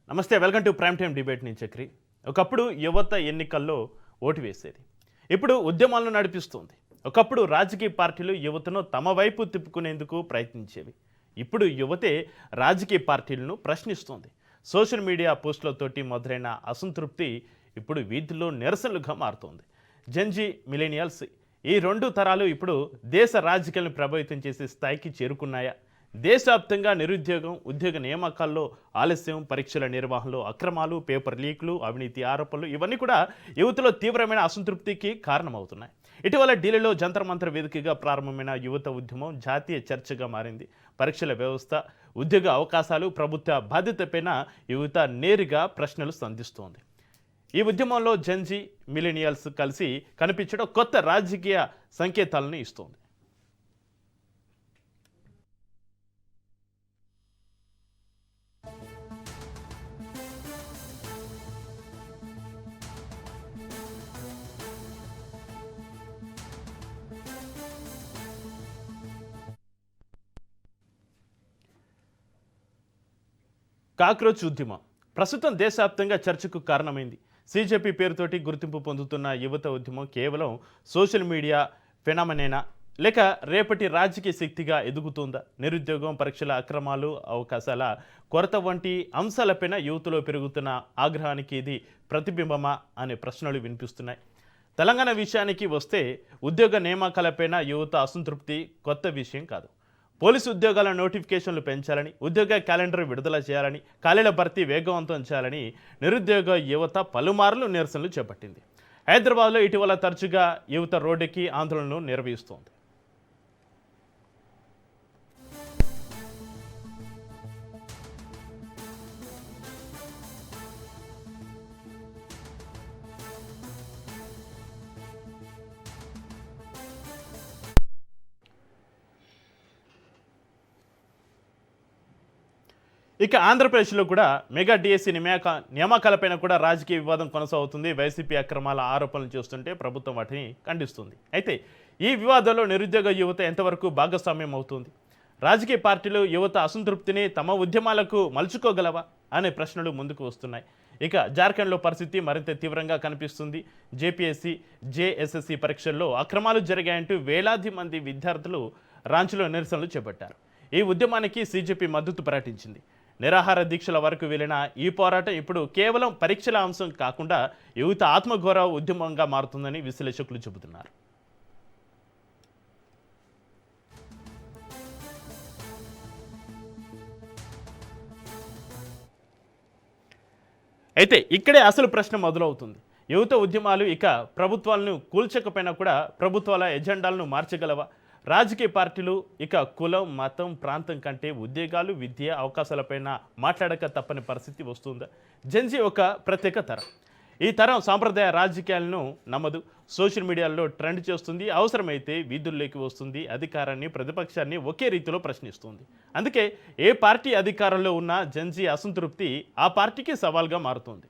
నమస్తే, welcome to prime time debate. నేను చక్రి. ఒకప్పుడు యువత ఎన్నికల్లో ఓటు వేసేది, ఇప్పుడు ఉద్యమాలను నడిపిస్తుంది. ఒకప్పుడు రాజకీయ పార్టీలు యువతను తమ వైపు తిప్పుకునేందుకు ప్రయత్నించేవి, ఇప్పుడు యువతే రాజకీయ పార్టీలను ప్రశ్నిస్తుంది. సోషల్ మీడియా పోస్టులతోటి మొదలైన అసంతృప్తి ఇప్పుడు వీధుల్లో నిరసనలుగా మారుతోంది. జెన్జీ మిలీనియల్స్ ఈ రెండు తరాలు ఇప్పుడు దేశ రాజకీయాలను ప్రభావితం చేసే స్థాయికి చేరుకున్నాయా? దేశవ్యాప్తంగా నిరుద్యోగం, ఉద్యోగ నియామకాల్లో ఆలస్యం, పరీక్షల నిర్వహణలో అక్రమాలు, పేపర్ లీక్లు, అవినీతి ఆరోపణలు ఇవన్నీ కూడా యువతలో తీవ్రమైన అసంతృప్తికి కారణమవుతున్నాయి. ఇటీవల ఢిల్లీలో జంతర్ మంతర్ వేదికగా ప్రారంభమైన యువత ఉద్యమం జాతీయ చర్చగా మారింది. పరీక్షల వ్యవస్థ, ఉద్యోగ అవకాశాలు, ప్రభుత్వ బాధ్యతపైన యువత నేరుగా ప్రశ్నలు సంధిస్తోంది. ఈ ఉద్యమంలో జెన్జీ మిలీనియల్స్ కలిసి కనిపించడం కొత్త రాజకీయ సంకేతాలను ఇస్తోంది. కాక్రోచ్ ఉద్యమం ప్రస్తుతం దేశవ్యాప్తంగా చర్చకు కారణమైంది. సీజేపీ పేరుతోటి గుర్తింపు పొందుతున్న యువత ఉద్యమం కేవలం సోషల్ మీడియా ఫెనామినేనా, లేక రేపటి రాజకీయ శక్తిగా ఎదుగుతుందా? నిరుద్యోగం, పరీక్షల అక్రమాలు, అవకాశాల కొరత వంటి అంశాలపైన యువతలో పెరుగుతున్న ఆగ్రహానికి ఇది ప్రతిబింబమా అనే ప్రశ్నలు వినిపిస్తున్నాయి. తెలంగాణ విషయానికి వస్తే ఉద్యోగ నియామకాలపైన యువత అసంతృప్తి కొత్త విషయం కాదు. పోలీసు ఉద్యోగాల నోటిఫికేషన్లు పెంచాలని, ఉద్యోగ క్యాలెండర్ విడుదల చేయాలని, ఖాళీల భర్తీ వేగవంతం చేయాలని నిరుద్యోగ యువత పలుమార్లు నిరసనలు చేపట్టింది. హైదరాబాద్లో ఇటీవల తరచుగా యువత రోడ్డెక్కి ఆందోళనలు నిర్వహిస్తోంది. ఇక ఆంధ్రప్రదేశ్లో కూడా మెగా డిఎస్సి నియామకాలపైన కూడా రాజకీయ వివాదం కొనసాగుతుంది. వైసీపీ అక్రమాల ఆరోపణలు చేస్తుంటే ప్రభుత్వం వాటిని ఖండిస్తుంది. అయితే ఈ వివాదంలో నిరుద్యోగ యువత ఎంతవరకు భాగస్వామ్యం అవుతుంది? రాజకీయ పార్టీలు యువత అసంతృప్తిని తమ ఉద్యమాలకు మలుచుకోగలవా అనే ప్రశ్నలు ముందుకు వస్తున్నాయి. ఇక జార్ఖండ్లో పరిస్థితి మరింత తీవ్రంగా కనిపిస్తుంది. జేపీఎస్సీ, జేఎస్ఎస్సీ పరీక్షల్లో అక్రమాలు జరిగాయంటూ వేలాది మంది విద్యార్థులు రాంచీలో నిరసనలు చేపట్టారు. ఈ ఉద్యమానికి సీజేపీ మద్దతు ప్రకటించింది. నిరాహార దీక్షల వరకు వెళ్ళిన ఈ పోరాటం ఇప్పుడు కేవలం పరీక్షల అంశం కాకుండా యువత ఆత్మగౌరవ ఉద్యమంగా మారుతుందని విశ్లేషకులు చెబుతున్నారు. అయితే ఇక్కడే అసలు ప్రశ్న మొదలవుతుంది. యువత ఉద్యమాలు ఇక ప్రభుత్వాలను కూల్చకపోయినా కూడా ప్రభుత్వాల ఎజెండాలను మార్చగలవా? రాజకీయ పార్టీలు ఇక కులం, మతం, ప్రాంతం కంటే ఉద్యోగాలు, విద్య అవకాశాలపైన మాట్లాడక తప్పని పరిస్థితి వస్తుందా? జెన్జీ ఒక ప్రత్యేక తరం. ఈ తరం సాంప్రదాయ రాజకీయాలను నమ్మదు. సోషల్ మీడియాలో ట్రెండ్ చేస్తుంది, అవసరమైతే వీధుల్లోకి వస్తుంది, అధికారాన్ని, ప్రతిపక్షాన్ని ఒకే రీతిలో ప్రశ్నిస్తుంది. అందుకే ఏ పార్టీ అధికారంలో ఉన్నా జెన్జీ అసంతృప్తి ఆ పార్టీకి సవాల్గా మారుతుంది.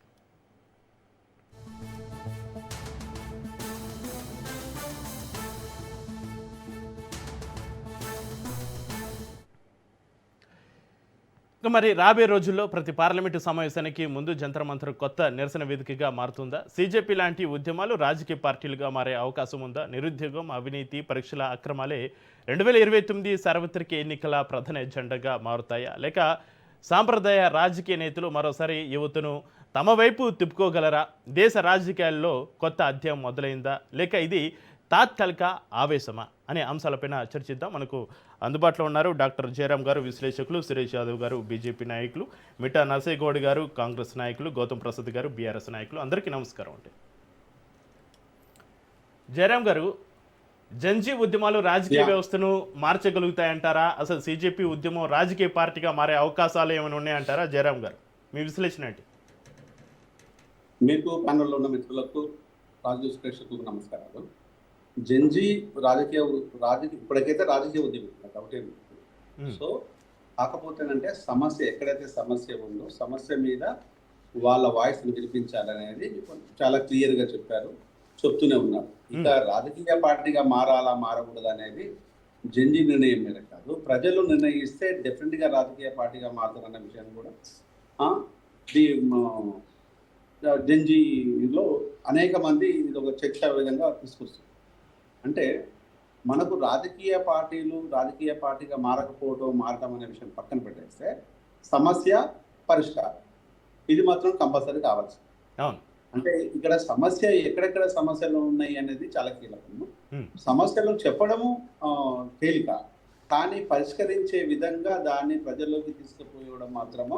మరి రాబోయే రోజుల్లో ప్రతి పార్లమెంటు సమావేశానికి ముందు జంతర్ మంతర్ కొత్త నిరసన వేదికగా మారుతుందా? సీజేపీ లాంటి ఉద్యమాలు రాజకీయ పార్టీలుగా మారే అవకాశం ఉందా? నిరుద్యోగం, అవినీతి, పరీక్షల అక్రమాలే 2029 సార్వత్రిక ఎన్నికల ప్రధాన ఎజెండాగా మారుతాయా? లేక సాంప్రదాయ రాజకీయ నేతలు మరోసారి యువతను తమ వైపు తిప్పుకోగలరా? దేశ రాజకీయాల్లో కొత్త అధ్యాయం మొదలైందా, లేక ఇది తాత్కాలిక ఆవేశమా అనే అంశాలపైన చర్చిద్దాం. మనకు అందుబాటులో ఉన్నారు డాక్టర్ జయరామ్ గారు, విశ్లేషకులు, సురేష్ యాదవ్ గారు, బీజేపీ నాయకులు, మిఠా నర్సయ్యగౌడ్ గారు, కాంగ్రెస్ నాయకులు, గౌతమ్ ప్రసాద్ గారు, బీఆర్ఎస్ నాయకులు. అందరికీ నమస్కారం అండి. జయరామ్ గారు, జెన్జీ ఉద్యమాలు రాజకీయ వ్యవస్థను మార్చగలుగుతాయంటారా? అసలు సీజేపీ ఉద్యమం రాజకీయ పార్టీగా మారే అవకాశాలు ఏమైనా ఉన్నాయంటారా? జయరామ్ గారు, మీ విశ్లేషణ ఏంటి? మీకు ప్యానల్లో ఉన్న మిత్రులకు, రాజకీయ ప్రేక్షకులకు నమస్కారాలు. జెన్జీ ఇప్పటికైతే రాజకీయ ఉద్యమం కాబట్టి సో కాకపోతేనంటే సమస్య ఎక్కడైతే సమస్య ఉందో సమస్య మీద వాళ్ళ వాయిస్ని వినిపించాలనేది చాలా క్లియర్గా చెప్తూనే ఉన్నారు. ఇక రాజకీయ పార్టీగా మారాలా మారకూడదు అనేది జెన్జీ నిర్ణయం మీద కాదు, ప్రజలు నిర్ణయిస్తే డెఫినెట్గా రాజకీయ పార్టీగా మారుతారన్న విషయాన్ని కూడా జెన్జీలో అనేక మంది ఇది ఒక చర్చ విధంగా తీసుకొస్తుంది. అంటే మనకు రాజకీయ పార్టీగా మారటం అనే విషయం పక్కన పెట్టేస్తే సమస్య పరిష్కారం ఇది మాత్రం కంపల్సరీ కావాల్సింది. అవును. అంటే ఇక్కడ సమస్య ఎక్కడెక్కడ సమస్యలు ఉన్నాయి అనేది చాలా కీలకము. ఉమ్, సమస్యలు చెప్పడము తేలిక, కానీ పరిష్కరించే విధంగా దాన్ని ప్రజల్లోకి తీసుకుపోయడం మాత్రము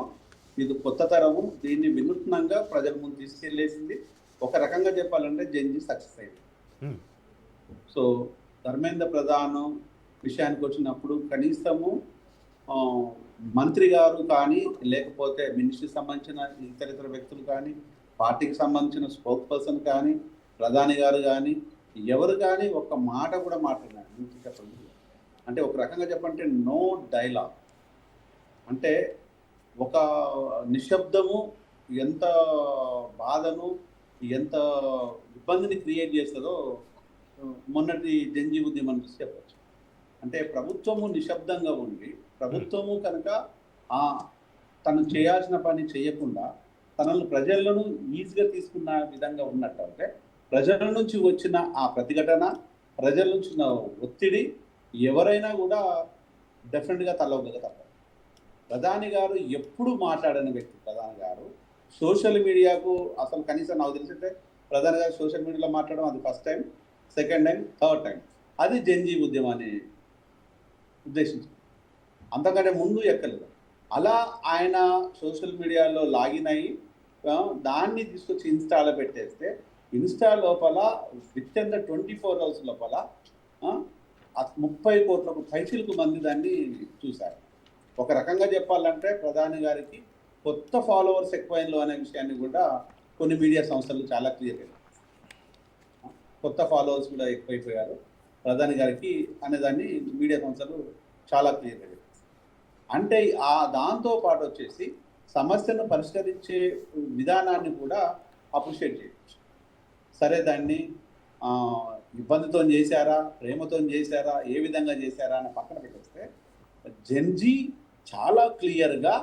ఇది కొత్త తరము. దీన్ని వినూత్నంగా ప్రజల ముందు తీసుకెళ్లేసింది. ఒక రకంగా చెప్పాలంటే జెన్జీ సక్సెస్ అయింది. ఉమ్, సో ధర్మేంద్ర ప్రధాన్ విషయానికి వచ్చినప్పుడు కనీసము మంత్రి గారు కానీ, లేకపోతే మినిస్ట్రీకి సంబంధించిన ఇతర వ్యక్తులు కానీ, పార్టీకి సంబంధించిన స్పోక్ పర్సన్ కానీ, ప్రధాని గారు కానీ, ఎవరు కానీ ఒక్క మాట కూడా మాట్లాడినారు చెప్పండి. అంటే ఒక రకంగా చెప్పంటే నో డైలాగ్. అంటే ఒక నిశ్శబ్దము ఎంత బాధను, ఎంత ఇబ్బందిని క్రియేట్ చేస్తుందో మొన్నటి జెన్జీ ఉద్యమం చూసి చెప్పచ్చు. అంటే ప్రభుత్వము నిశ్శబ్దంగా ఉండి, ప్రభుత్వము కనుక తను చేయాల్సిన పని చేయకుండా తనను ప్రజలను ఈజీగా తీసుకున్న విధంగా ఉన్నట్టయితే ప్రజల నుంచి వచ్చిన ఆ ప్రతిఘటన, ప్రజల నుంచి ఉన్న ఒత్తిడి ఎవరైనా కూడా డెఫినెట్గా తలవగల తప్పదు. ప్రధాని గారు ఎప్పుడు మాట్లాడని వ్యక్తి. ప్రధాని గారు సోషల్ మీడియాకు అసలు కనీసం నాకు తెలిసితే ప్రధాని గారు సోషల్ మీడియాలో మాట్లాడడం అది first time, second time, third time. అది జెన్జీ ఉద్యమాన్ని ఉద్దేశించింది. అంతకంటే ముందు ఎక్కలేదు. అలా ఆయన సోషల్ మీడియాలో లాగిన్ అయ్యి దాన్ని తీసుకొచ్చి ఇన్స్టాలో పెట్టేస్తే ఇన్స్టా లోపల విత్ ఇన్ ద 24 hours లోపల 30 కోట్లకు పైచిలకు మంది దాన్ని చూశారు. ఒక రకంగా చెప్పాలంటే ప్రధాని గారికి కొత్త ఫాలోవర్స్ ఎక్కువైనలు అనే విషయాన్ని కూడా కొన్ని మీడియా సంస్థలు చాలా క్లియర్ అయ్యాయి. కొత్త ఫాలోవర్స్ కూడా ఎక్కువైపోయారు ప్రధాని గారికి అనేదాన్ని మీడియా సంస్థలు చాలా క్లియర్ అయ్యాయి. అంటే దాంతో పాటు వచ్చేసి సమస్యను పరిష్కరించే విధానాన్ని కూడా అప్రిషియేట్ చేయవచ్చు. సరే, దాన్ని ఇబ్బందితో చేశారా, ప్రేమతో చేశారా, ఏ విధంగా చేశారా అని పక్కన పెట్టేస్తే జెన్జీ చాలా క్లియర్గా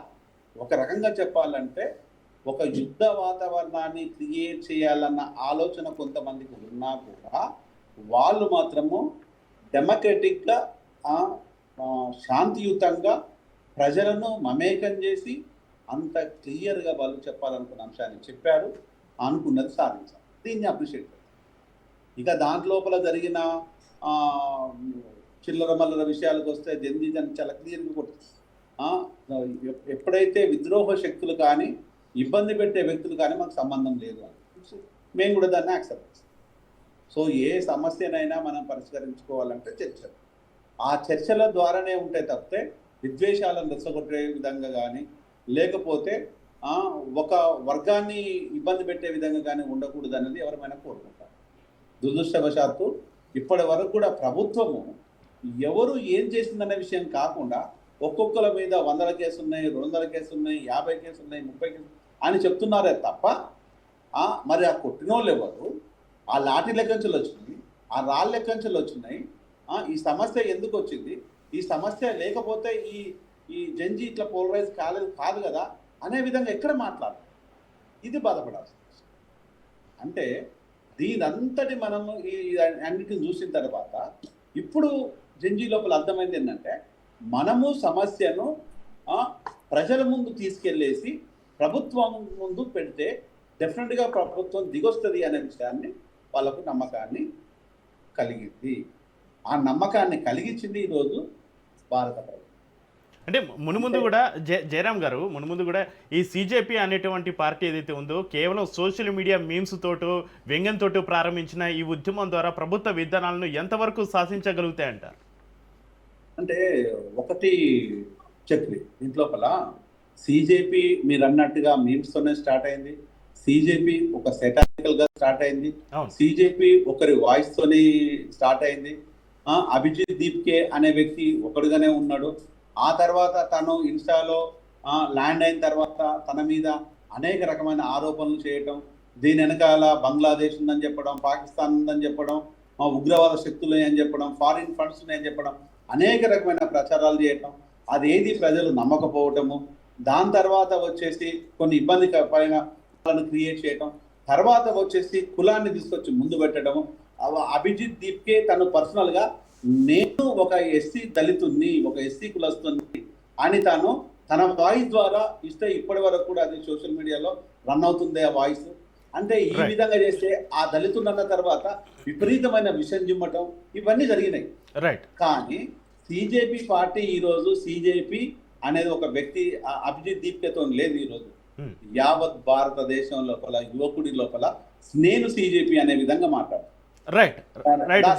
ఒక రకంగా చెప్పాలంటే ఒక యుద్ధ వాతావరణాన్ని క్రియేట్ చేయాలన్న ఆలోచన కొంతమందికి ఉన్నా కూడా వాళ్ళు మాత్రము డెమోక్రటిక్గా శాంతియుతంగా ప్రజలను మమేకం చేసి అంత క్లియర్గా వాళ్ళు చెప్పాలనుకున్న అంశాన్ని చెప్పారు, అనుకున్నది సాధించారు. దీన్ని అప్రిషియేట్ చేస్తారు. ఇక దాంట్లోపల జరిగిన చిల్లర మల్లర విషయాలకు వస్తే జెన్జీ దాన్ని చాలా క్లియర్గా కొడుతుంది. ఎప్పుడైతే విద్రోహ శక్తులు కానీ, ఇబ్బంది పెట్టే వ్యక్తులు కానీ మనకు సంబంధం లేదు అని మేము కూడా దాన్ని యాక్సెప్ట్ చేస్తాం. సో ఏ సమస్యనైనా మనం పరిష్కరించుకోవాలంటే చర్చలు, ఆ చర్చల ద్వారానే ఉంటాయి తప్పితే విద్వేషాలను రెచ్చగొట్టే విధంగా కానీ, లేకపోతే ఒక వర్గాన్ని ఇబ్బంది పెట్టే విధంగా కానీ ఉండకూడదు అనేది ఎవరైనా కోరుకుంటారు. దురదృష్టవశాత్తు ఇప్పటి వరకు కూడా ప్రభుత్వము ఎవరు ఏం చేసిందనే విషయం కాకుండా ఒక్కొక్కల మీద 100 కేసులు ఉన్నాయి, 200 కేసులు ఉన్నాయి, 50 కేసులు ఉన్నాయి, 30 కేసులు అని చెప్తున్నారే తప్ప మరి ఆ కొట్టినోళ్ళు ఎవరు, ఆ లాఠీ లెక్కంచెలు వచ్చినాయి, ఆ రాళ్ళ లెక్కంచెలు వచ్చినాయి, ఈ సమస్య ఎందుకు వచ్చింది, ఈ సమస్య లేకపోతే ఈ జెన్జీ ఇట్లా పోలరైజ్ కాదు కదా అనే విధంగా ఎక్కడ మాట్లాడాలి. ఇది బాధపడాల్సిన విషయం. అంటే దీనంతటి మనము అన్నిటిని చూసిన తర్వాత ఇప్పుడు జెన్జీ లోపల అర్థమైంది ఏంటంటే మనము సమస్యను ప్రజల ముందు తీసుకెళ్ళేసి ప్రభుత్వం ముందు పెడితే డెఫినెట్గా ప్రభుత్వం దిగొస్తుంది అనే విషయాన్ని వాళ్ళకు నమ్మకాన్ని కలిగింది. ఆ నమ్మకాన్ని కలిగించింది ఈరోజు భారత ప్రభుత్వం. అంటే మునుముందు కూడా జయరామ్ గారు మునుముందు కూడా ఈ సిజేపీ అనేటువంటి పార్టీ ఏదైతే ఉందో కేవలం సోషల్ మీడియా మీమ్స్ తోటో వ్యంగ్యంతో ప్రారంభించిన ఈ ఉద్యమం ద్వారా ప్రభుత్వ విధానాలను ఎంతవరకు శాసించగలుగుతాయంటారు? అంటే ఒకటి చెప్పి దీంట్లోపల సిజేపీ మీరు అన్నట్టుగా మీమ్స్తోనే స్టార్ట్ అయింది. సిజేపీ ఒక సెటారికల్ గా స్టార్ట్ అయింది. సిజేపీ ఒకరి వాయిస్ తోని స్టార్ట్ అయింది. అభిజిత్ దీప్కే అనే వ్యక్తి ఒకడుగానే ఉన్నాడు. ఆ తర్వాత తను ఇన్స్టాలో ల్యాండ్ అయిన తర్వాత తన మీద అనేక రకమైన ఆరోపణలు చేయటం, దీని వెనకాల బంగ్లాదేశ్ ఉందని చెప్పడం, పాకిస్తాన్ ఉందని చెప్పడం, ఉగ్రవాద శక్తులు అని చెప్పడం, ఫారిన్ ఫండ్స్ ఉన్నాయని చెప్పడం, అనేక రకమైన ప్రచారాలు చేయటం, అదేది ప్రజలు నమ్మకపోవటము, దాని తర్వాత వచ్చేసి కొన్ని ఇబ్బందికరమైన వాళ్ళని క్రియేట్ చేయటం, తర్వాత వచ్చేసి కులాన్ని తీసుకొచ్చి ముందు పెట్టడం. అభిజిత్ దీప్కే తను పర్సనల్ గా నేను ఒక ఎస్సీ దళితుడిని, ఒక ఎస్సీ కులస్తుని అని తాను తన వాయిస్ ద్వారా ఇస్తే ఇప్పటి వరకు కూడా అది సోషల్ మీడియాలో రన్ అవుతుంది ఆ వాయిస్. అంటే ఈ విధంగా చేస్తే ఆ దళితుడు అన్న తర్వాత విపరీతమైన విషయం జిమ్మటం ఇవన్నీ జరిగినాయి. కానీ సిజేపీ పార్టీ ఈ రోజు సిజేపీ అనేది ఒక వ్యక్తి అభిజిత్ దీప్కేతో లేదు. ఈ రోజు యావత్ భారతదేశం లోపల యువకుడి లోపల నేను సిజేపీ అనే విధంగా మాట్లాడు.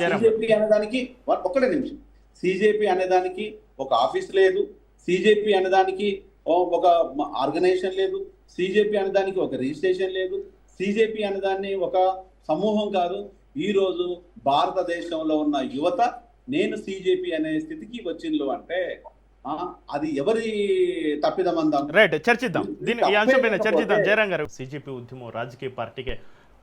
సిజేపీ అనేదానికి ఒక్కటే నిమిషం, సిజేపీ అనేదానికి ఒక ఆఫీస్ లేదు, సిజేపీ అనేదానికి ఒక ఆర్గనైజేషన్ లేదు, సిజేపీ అనేదానికి ఒక రిజిస్ట్రేషన్ లేదు, సిజేపీ అనేదాన్ని ఒక సమూహం కాదు. ఈ రోజు భారతదేశంలో ఉన్న యువత నేను సిజేపీ అనే స్థితికి వచ్చిండ్రు అంటే అది ఎవరి తప్పిదమందాం. రైట్, చర్చిద్దాం దీని ఈ అంశంపైన చర్చిద్దాం. జయరాం గారు, సిజేపీ ఉద్యమం రాజకీయ పార్టీకే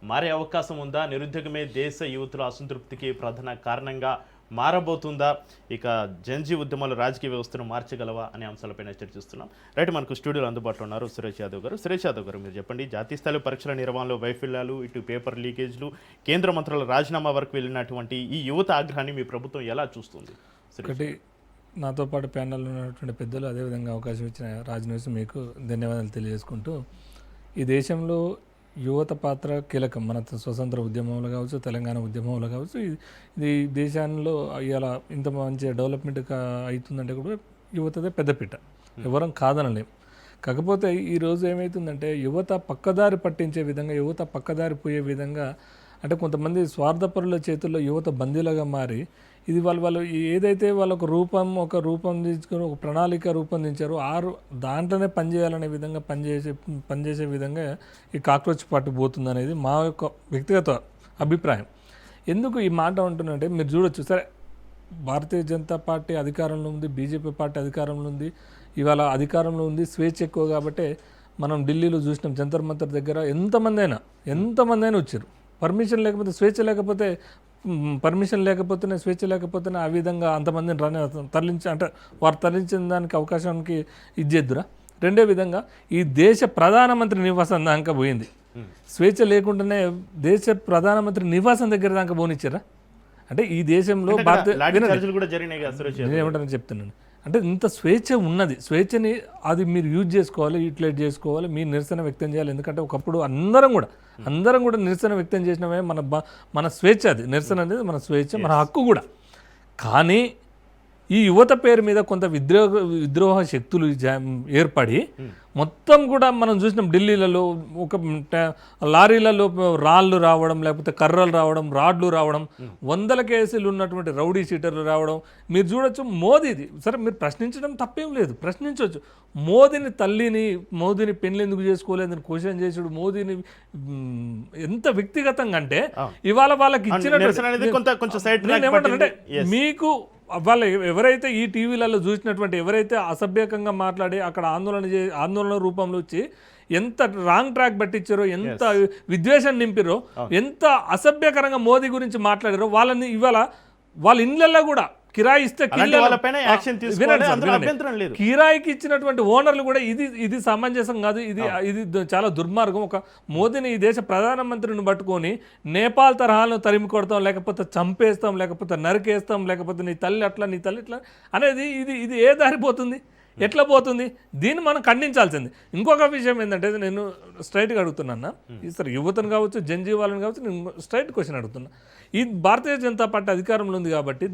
మారే అవకాశం ఉందా? నిరుద్యోగమే దేశ యువతుల అసంతృప్తికి ప్రధాన కారణంగా మారబోతుందా? ఇక జెన్జీ ఉద్యమాలు రాజకీయ వ్యవస్థను మార్చగలవా అనే అంశాలపైన చర్చిస్తున్నాం. రైట్, మనకు స్టూడియోలో అందుబాటులో ఉన్నారు సురేష్ యాదవ్ గారు. సురేష్ యాదవ్ గారు, మీరు చెప్పండి, జాతీయ స్థాయి పరీక్షల నిర్వహణలో వైఫల్యాలు, ఇటు పేపర్ లీకేజ్లు, కేంద్ర మంత్రుల రాజీనామా వరకు వెళ్ళినటువంటి ఈ యువత ఆగ్రహాన్ని మీ ప్రభుత్వం ఎలా చూస్తుంది? ఒకటి, నాతో పాటు ప్యానెల్లో ఉన్నటువంటి పెద్దలు, అదేవిధంగా అవకాశం ఇచ్చిన రాజనీతి మీకు ధన్యవాదాలు తెలియజేసుకుంటూ, ఈ దేశంలో యువత పాత్ర కీలకం. మన స్వతంత్ర ఉద్యమంలో కావచ్చు, తెలంగాణ ఉద్యమంలో కావచ్చు, ఇది దేశంలో ఇలా ఇంత మంచి డెవలప్మెంట్ అవుతుందంటే కూడా యువతదే పెద్దపీట, ఎవరం కాదనలేం. కాకపోతే ఈరోజు ఏమవుతుందంటే యువత పక్కదారి పట్టించే విధంగా, యువత పక్కదారి పోయే విధంగా, అంటే కొంతమంది స్వార్థపరుల చేతుల్లో యువత బందీలుగా మారి, ఇది వాళ్ళు ఏదైతే వాళ్ళొక రూపొందించుకొని ఒక ప్రణాళిక రూపొందించారో దాంట్లోనే పనిచేయాలనే విధంగా పనిచేసే విధంగా ఈ కాక్రోచ్ పార్టీ పోతుంది అనేది మా యొక్క వ్యక్తిగత అభిప్రాయం. ఎందుకు ఈ మాట ఉంటుందంటే, మీరు చూడొచ్చు, సరే భారతీయ జనతా పార్టీ అధికారంలో ఉంది, బీజేపీ పార్టీ అధికారంలో ఉంది, ఇవాళ అధికారంలో ఉంది, స్వేచ్ఛ ఎక్కువ కాబట్టి మనం ఢిల్లీలో చూసినాం, జంతర్ మంతర్ దగ్గర ఎంతమంది అయినా వచ్చారు. పర్మిషన్ లేకపోతే, స్వేచ్ఛ లేకపోతే, పర్మిషన్ లేకపోతేనే, స్వేచ్ఛ లేకపోతేనే ఆ విధంగా అంతమందిని వారు తరలించిన దానికి అవకాశానికి ఇచ్చేద్దురా. రెండో విధంగా ఈ దేశ ప్రధానమంత్రి నివాసం దాకా పోయింది, స్వేచ్ఛ లేకుండానే దేశ ప్రధానమంత్రి నివాసం దగ్గర దాకా పోనిచ్చారా? అంటే ఈ దేశంలో ఏమంటారని చెప్తున్నాను, అంటే ఇంత స్వేచ్ఛ ఉన్నది, స్వేచ్ఛని అది మీరు యూజ్ చేసుకోవాలి, యూటిలైజ్ చేసుకోవాలి, మీరు నిరసన వ్యక్తం చేయాలి. ఎందుకంటే ఒకప్పుడు అందరం కూడా నిరసన వ్యక్తం చేసినమే మన స్వేచ్ఛ, అది నిరసన అనేది మన స్వేచ్ఛ, మన హక్కు కూడా. కానీ ఈ యువత పేరు మీద కొంత విద్రోహ శక్తులు ఏర్పడి మొత్తం కూడా మనం చూసినాం, ఢిల్లీలలో ఒక లారీలలో రాళ్ళు రావడం, లేకపోతే కర్రలు రావడం, రాడ్లు రావడం, వందల కేసులు ఉన్నటువంటి రౌడీ షీటర్లు రావడం మీరు చూడొచ్చు. మోదీది సరే, మీరు ప్రశ్నించడం తప్పేం లేదు, ప్రశ్నించవచ్చు. మోదీని పెళ్లి ఎందుకు చేసుకోలేదని క్వశ్చన్ చేసుడు, మోదీని ఎంత వ్యక్తిగతంగా అంటే ఇవాళ వాళ్ళకి ఇచ్చినటువంటి వాళ్ళు ఎవరైతే ఈ టీవీలలో చూసినటువంటి ఎవరైతే అసభ్యకంగా మాట్లాడి అక్కడ ఆందోళన రూపంలో వచ్చి ఎంత రాంగ్ ట్రాక్ పట్టించారో, ఎంత విద్వేషం నింపిరో, ఎంత అసభ్యకరంగా మోదీ గురించి మాట్లాడారో, వాళ్ళని ఇవాళ వాళ్ళ ఇళ్ళల్లో కూడా కిరాయి ఇస్తే కిరాయికి ఇచ్చినటువంటి ఓనర్లు కూడా ఇది సమంజసం కాదు, ఇది చాలా దుర్మార్గం. ఒక మోదీని, ఈ దేశ ప్రధానమంత్రిని పట్టుకొని నేపాల్ తరహాలను తరిమి కొడతాం, లేకపోతే చంపేస్తాం, లేకపోతే నరికేస్తాం, లేకపోతే నీ తల్లి అట్లా, నీ తల్లి ఇట్లా అనేది ఇది ఏ దారి పోతుంది, ఎట్లా పోతుంది? దీన్ని మనం ఖండించాల్సింది. ఇంకొక విషయం ఏంటంటే, నేను స్ట్రైట్గా అడుగుతున్నా, సరే యువతను కావచ్చు, జన్జీ వాళ్ళని కావచ్చు, నేను స్ట్రైట్ క్వశ్చన్ అడుగుతున్నా. ఈ భారతీయ జనతా పార్టీ అధికారంలో ఉంది కాబట్టి,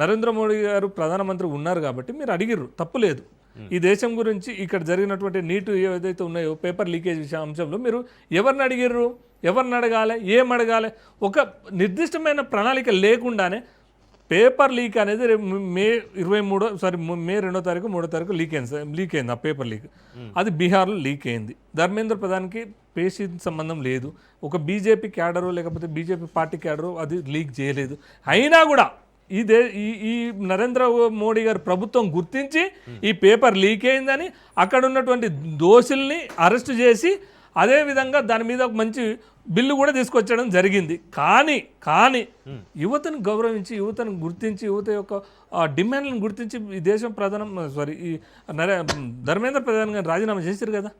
నరేంద్ర మోడీ గారు ప్రధానమంత్రి ఉన్నారు కాబట్టి మీరు అడిగిర్రు, తప్పు లేదు. ఈ దేశం గురించి ఇక్కడ జరిగినటువంటి నీటు ఏదైతే ఉన్నాయో పేపర్ లీకేజ్ అంశంలో మీరు ఎవరిని అడిగిర్రు, ఎవరిని అడగాలి, ఏం అడగాలి? ఒక నిర్దిష్టమైన ప్రణాళిక లేకుండానే పేపర్ లీక్ అనేది మే 2వ తారీఖు 3వ తారీఖు లీక్ అయింది. ఆ పేపర్ లీక్ అది బీహార్లో లీక్ అయింది. ధర్మేంద్ర ప్రధాన్కి పేషీ సంబంధం లేదు, ఒక బీజేపీ క్యాడరు లేకపోతే బీజేపీ పార్టీ క్యాడరు అది లీక్ చేయలేదు. అయినా కూడా ఈ నరేంద్ర మోడీ గారి ప్రభుత్వం గుర్తించి ఈ పేపర్ లీక్ అయిందని అక్కడ ఉన్నటువంటి దోషుల్ని అరెస్ట్ చేసి, అదేవిధంగా దాని మీద మంచి బిల్లు కూడా తీసుకొచ్చడం జరిగింది. కానీ యువతను గౌరవించి, యువతను గుర్తించి, యువత యొక్క డిమాండ్లను గుర్తించి ఈ దేశం ఈ ధర్మేంద్ర ప్రధాన్ గారు రాజీనామా చేశారు కదా.